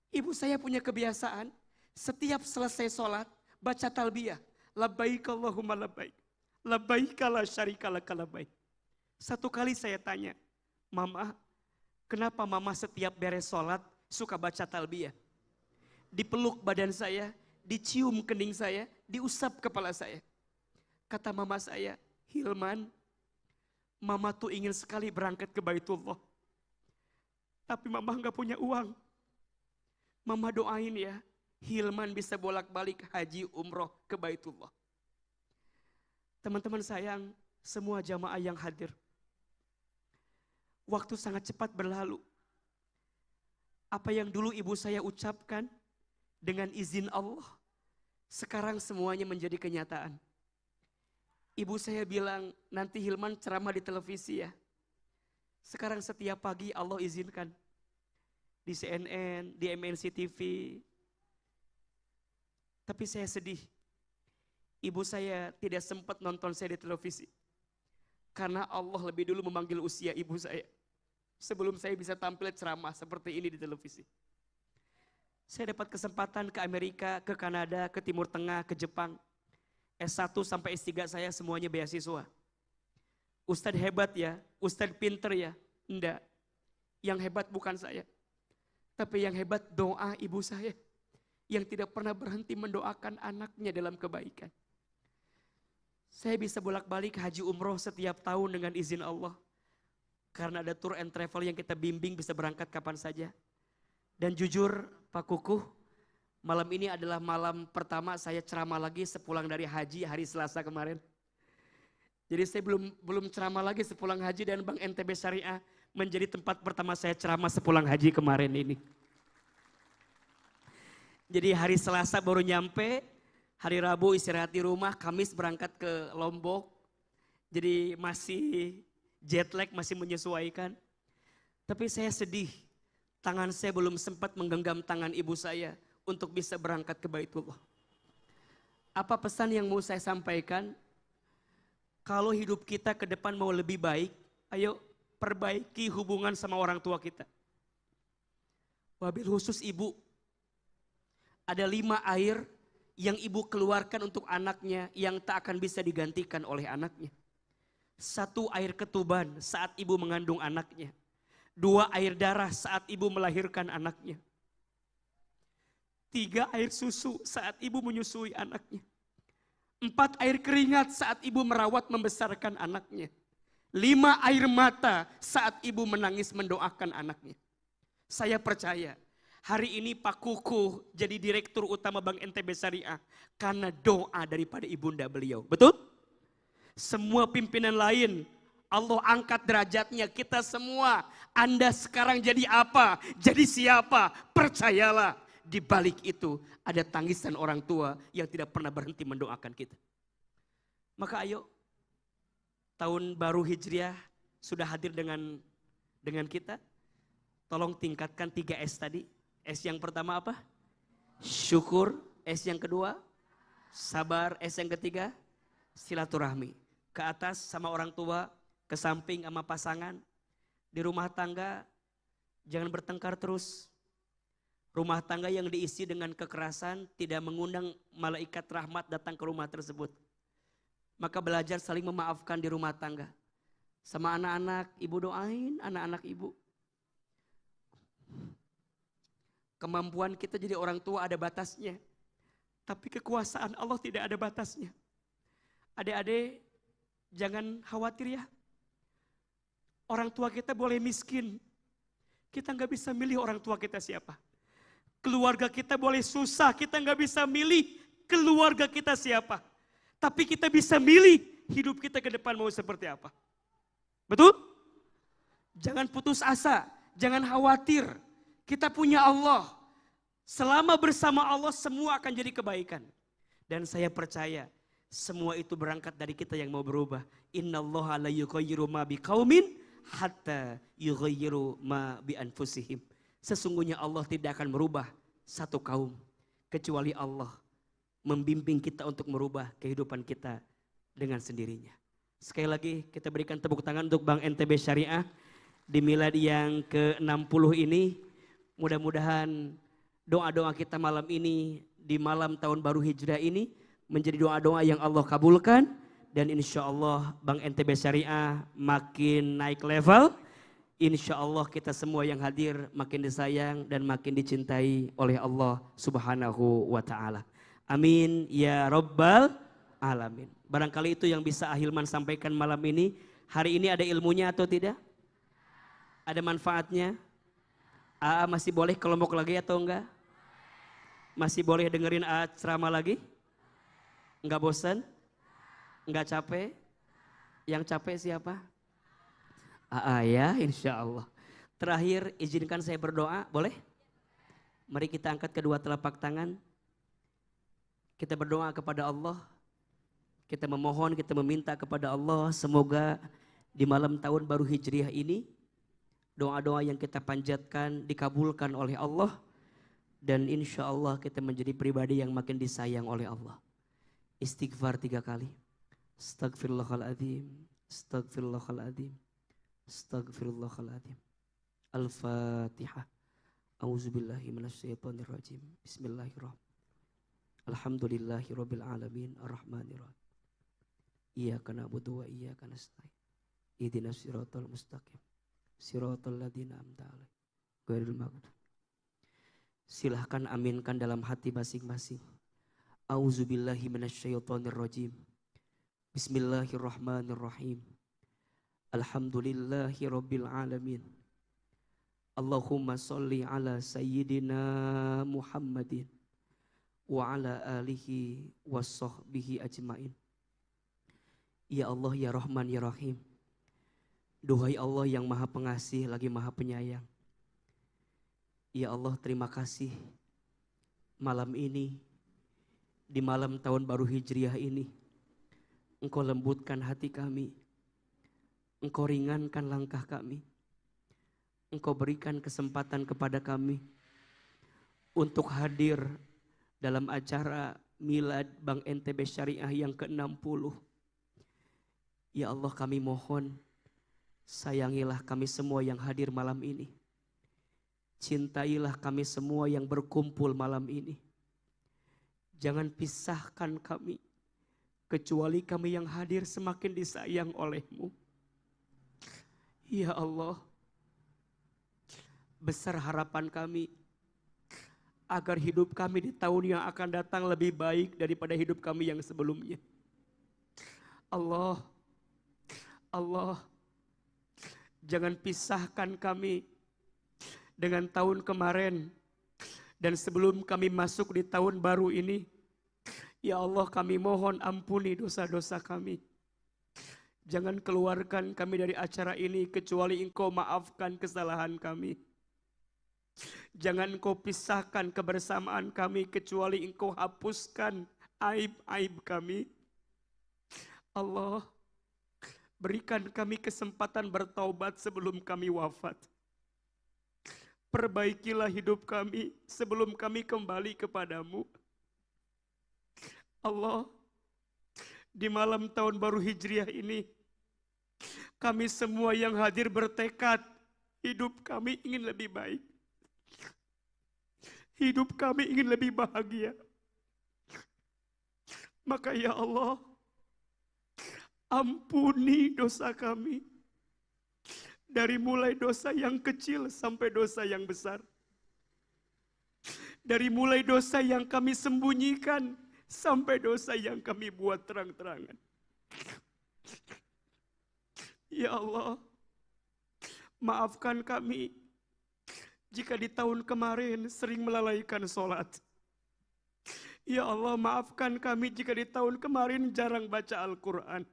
Ibu saya punya kebiasaan. Setiap selesai sholat, baca talbiyah. Labbaik Allahumma labbaik. Labbaik la syarika laka labbaik. Satu kali saya tanya, Mama, kenapa mama setiap beres sholat suka baca talbiyah? Dipeluk badan saya, dicium kening saya, diusap kepala saya. Kata mama saya, Hilman, mama tuh ingin sekali berangkat ke Baitullah. Tapi mama gak punya uang. Mama doain ya, Hilman bisa bolak-balik haji umroh ke Baitullah. Teman-teman sayang, semua jamaah yang hadir. Waktu sangat cepat berlalu. Apa yang dulu ibu saya ucapkan dengan izin Allah, sekarang semuanya menjadi kenyataan. Ibu saya bilang, nanti Hilman ceramah di televisi ya. Sekarang setiap pagi Allah izinkan. Di CNN, di MNC TV. Tapi saya sedih. Ibu saya tidak sempat nonton saya di televisi. Karena Allah lebih dulu memanggil usia ibu saya. Sebelum saya bisa tampil ceramah seperti ini di televisi. Saya dapat kesempatan ke Amerika, ke Kanada, ke Timur Tengah, ke Jepang. S1 sampai S3 saya semuanya beasiswa. Ustadz hebat ya, Ustadz pinter ya. Enggak, yang hebat bukan saya. Tapi yang hebat doa ibu saya. Yang tidak pernah berhenti mendoakan anaknya dalam kebaikan. Saya bisa bolak-balik haji umroh setiap tahun dengan izin Allah. Karena ada tour and travel yang kita bimbing bisa berangkat kapan saja. Dan jujur Pak Kukuh, malam ini adalah malam pertama saya ceramah lagi sepulang dari haji hari Selasa kemarin. Jadi saya belum ceramah lagi sepulang haji dan Bank NTB Syariah menjadi tempat pertama saya ceramah sepulang haji kemarin ini. Jadi hari Selasa baru nyampe, hari Rabu istirahat di rumah, Kamis berangkat ke Lombok. Jadi masih jet lag, masih menyesuaikan. Tapi saya sedih, tangan saya belum sempat menggenggam tangan ibu saya untuk bisa berangkat ke Baitullah. Apa pesan yang mau saya sampaikan? Kalau hidup kita ke depan mau lebih baik, ayo perbaiki hubungan sama orang tua kita. Wabil khusus ibu, ada 5 air yang ibu keluarkan untuk anaknya yang tak akan bisa digantikan oleh anaknya. 1 air ketuban saat ibu mengandung anaknya. 2 air darah saat ibu melahirkan anaknya. 3 air susu saat ibu menyusui anaknya. 4 air keringat saat ibu merawat membesarkan anaknya. 5 air mata saat ibu menangis mendoakan anaknya. Saya percaya hari ini Pak Kuku jadi direktur utama Bank NTB Syariah karena doa daripada ibunda beliau. Betul? Semua pimpinan lain Allah angkat derajatnya, kita semua. Anda sekarang jadi apa? Jadi siapa? Percayalah, di balik itu ada tangisan orang tua yang tidak pernah berhenti mendoakan kita. Maka ayo, tahun baru Hijriah sudah hadir dengan kita. Tolong tingkatkan 3S tadi. S yang pertama apa? Syukur. S yang kedua? Sabar. S yang ketiga? Silaturahmi. Ke atas sama orang tua, ke samping sama pasangan. Di rumah tangga jangan bertengkar terus. Rumah tangga yang diisi dengan kekerasan tidak mengundang malaikat rahmat datang ke rumah tersebut. Maka belajar saling memaafkan di rumah tangga. Sama anak-anak, ibu doain anak-anak ibu. Kemampuan kita jadi orang tua ada batasnya. Tapi kekuasaan Allah tidak ada batasnya. Adik-adik, jangan khawatir ya. Orang tua kita boleh miskin. Kita nggak bisa milih orang tua kita siapa. Keluarga kita boleh susah, kita nggak bisa milih keluarga kita siapa. Tapi kita bisa milih hidup kita ke depan mau seperti apa. Betul? Jangan putus asa, jangan khawatir. Kita punya Allah. Selama bersama Allah semua akan jadi kebaikan. Dan saya percaya semua itu berangkat dari kita yang mau berubah. Innallaha la yughayyiru ma biqaumin hatta yughayyiru ma bi anfusihim. Sesungguhnya Allah tidak akan merubah satu kaum kecuali Allah membimbing kita untuk merubah kehidupan kita dengan sendirinya. Sekali lagi kita berikan tepuk tangan untuk Bank NTB Syariah di milad yang ke-60 ini. Mudah-mudahan doa-doa kita malam ini di malam tahun baru Hijrah ini menjadi doa-doa yang Allah kabulkan. Dan insya Allah Bank NTB Syariah makin naik level. Insya Allah kita semua yang hadir makin disayang dan makin dicintai oleh Allah Subhanahu wa ta'ala. Amin ya Rabbal Alamin. Barangkali itu yang bisa Ahilman sampaikan malam ini. Hari ini ada ilmunya atau tidak? Ada manfaatnya? AA masih boleh kelompok lagi atau enggak? Masih boleh dengerin AA ceramah lagi? Enggak bosan? Enggak capek? Yang capek siapa? AA ya, insya Allah. Terakhir izinkan saya berdoa, boleh? Mari kita angkat kedua telapak tangan. Kita berdoa kepada Allah. Kita memohon, kita meminta kepada Allah. Semoga di malam tahun baru Hijriah ini, doa-doa yang kita panjatkan dikabulkan oleh Allah. Dan insya Allah kita menjadi pribadi yang makin disayang oleh Allah. Istighfar 3 kali. Astagfirullahaladzim. Astagfirullahaladzim. Astagfirullahaladzim. Al-Fatihah. A'udzubillahi minasyaitonirrajim. Bismillahirrahmanirrahim. Alhamdulillahirabbil alamin arrahmanirrahim. Iyyaka na'budu wa iyyaka nasta'in. Ihdinas siratal mustaqim. Siratal ladzina an'amta 'alaihim ghairil maghdubi. Silahkan aminkan dalam hati masing-masing. A'udzubillahi minasyaitonirrajim. Bismillahirrahmanirrahim. Alhamdulillahirabbil alamin. Allahumma sholli ala sayyidina Muhammadin wa ala alihi wa sahbihi ajmain. Ya Allah, ya Rahman, ya Rahim. Duhai Allah yang maha pengasih lagi maha penyayang. Ya Allah, terima kasih malam ini, di malam tahun baru Hijriah ini, Engkau lembutkan hati kami, Engkau ringankan langkah kami, Engkau berikan kesempatan kepada kami untuk hadir dalam acara milad Bank NTB Syariah yang ke-60. Ya Allah, kami mohon, sayangilah kami semua yang hadir malam ini. Cintailah kami semua yang berkumpul malam ini. Jangan pisahkan kami, kecuali kami yang hadir semakin disayang oleh-Mu. Ya Allah, besar harapan kami agar hidup kami di tahun yang akan datang lebih baik daripada hidup kami yang sebelumnya. Allah, Jangan pisahkan kami dengan tahun kemarin. Dan sebelum kami masuk di tahun baru ini, ya Allah, kami mohon ampuni dosa-dosa kami. Jangan keluarkan kami dari acara ini kecuali Engkau maafkan kesalahan kami. Jangan Engkau pisahkan kebersamaan kami kecuali Engkau hapuskan aib-aib kami. Allah, berikan kami kesempatan bertaubat sebelum kami wafat. Perbaikilah hidup kami sebelum kami kembali kepadamu. Allah, di malam tahun baru Hijriah ini, kami semua yang hadir bertekad, hidup kami ingin lebih baik. Hidup kami ingin lebih bahagia. Maka ya Allah, ampuni dosa kami. Dari mulai dosa yang kecil sampai dosa yang besar. Dari mulai dosa yang kami sembunyikan sampai dosa yang kami buat terang-terangan. Ya Allah, maafkan kami jika di tahun kemarin sering melalaikan sholat. Ya Allah, maafkan kami jika di tahun kemarin jarang baca Al-Quran.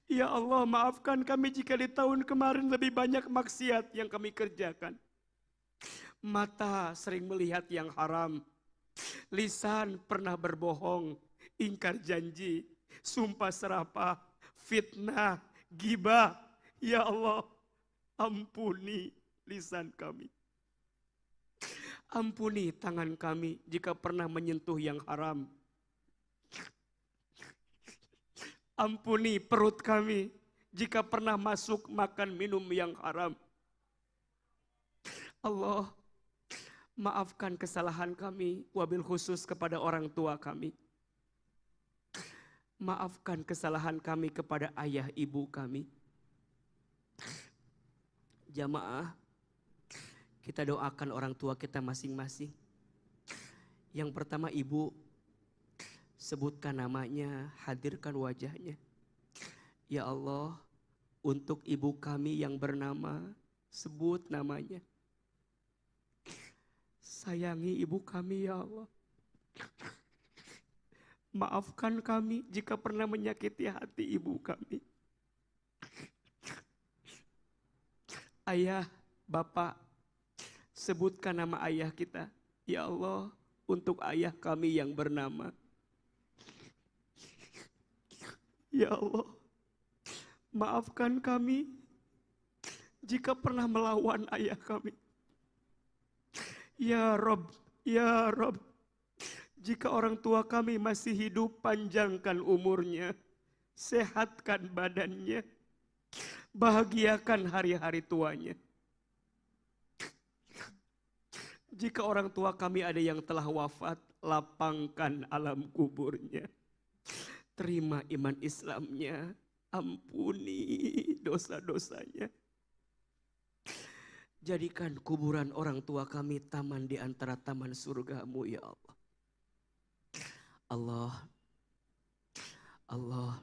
Ya Allah, maafkan kami jika di tahun kemarin lebih banyak maksiat yang kami kerjakan. Mata sering melihat yang haram. Lisan pernah berbohong, ingkar janji, sumpah serapah, fitnah, ghibah. Ya Allah, ampuni lisan kami. Ampuni tangan kami jika pernah menyentuh yang haram. Ampuni perut kami jika pernah masuk makan minum yang haram. Allah, maafkan kesalahan kami, wabil khusus kepada orang tua kami. Maafkan kesalahan kami kepada ayah ibu kami. Jamaah, kita doakan orang tua kita masing-masing. Yang pertama ibu, sebutkan namanya, hadirkan wajahnya. Ya Allah, untuk ibu kami yang bernama, sebut namanya. Sayangi ibu kami ya Allah. Maafkan kami jika pernah menyakiti hati ibu kami. Ayah, bapak, sebutkan nama ayah kita. Ya Allah, untuk ayah kami yang bernama. Ya Allah, maafkan kami jika pernah melawan ayah kami. Ya Rob, ya Rob, jika orang tua kami masih hidup, panjangkan umurnya, sehatkan badannya, bahagiakan hari-hari tuanya. Jika orang tua kami ada yang telah wafat, lapangkan alam kuburnya. Terima iman Islamnya, ampuni dosa-dosanya. Jadikan kuburan orang tua kami taman di antara taman surgamu ya Allah. Allah, Allah,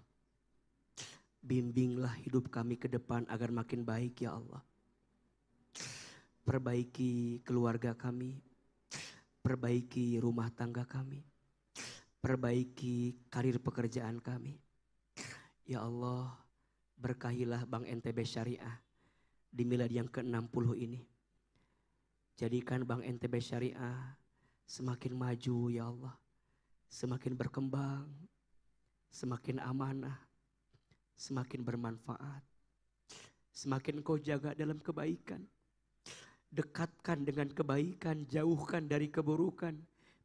bimbinglah hidup kami ke depan agar makin baik ya Allah. Perbaiki keluarga kami, perbaiki rumah tangga kami. Perbaiki karir pekerjaan kami. Ya Allah, berkahilah Bank NTB Syariah di milad yang ke-60 ini. Jadikan Bank NTB Syariah semakin maju ya Allah. Semakin berkembang, semakin amanah, semakin bermanfaat. Semakin kau jaga dalam kebaikan. Dekatkan dengan kebaikan, jauhkan dari keburukan.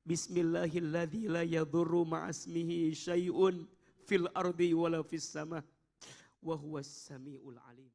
Bismillahilladzi la yadurru ma'asmihi syai'un fil ardi wala fis sama wa huwas samiul alim.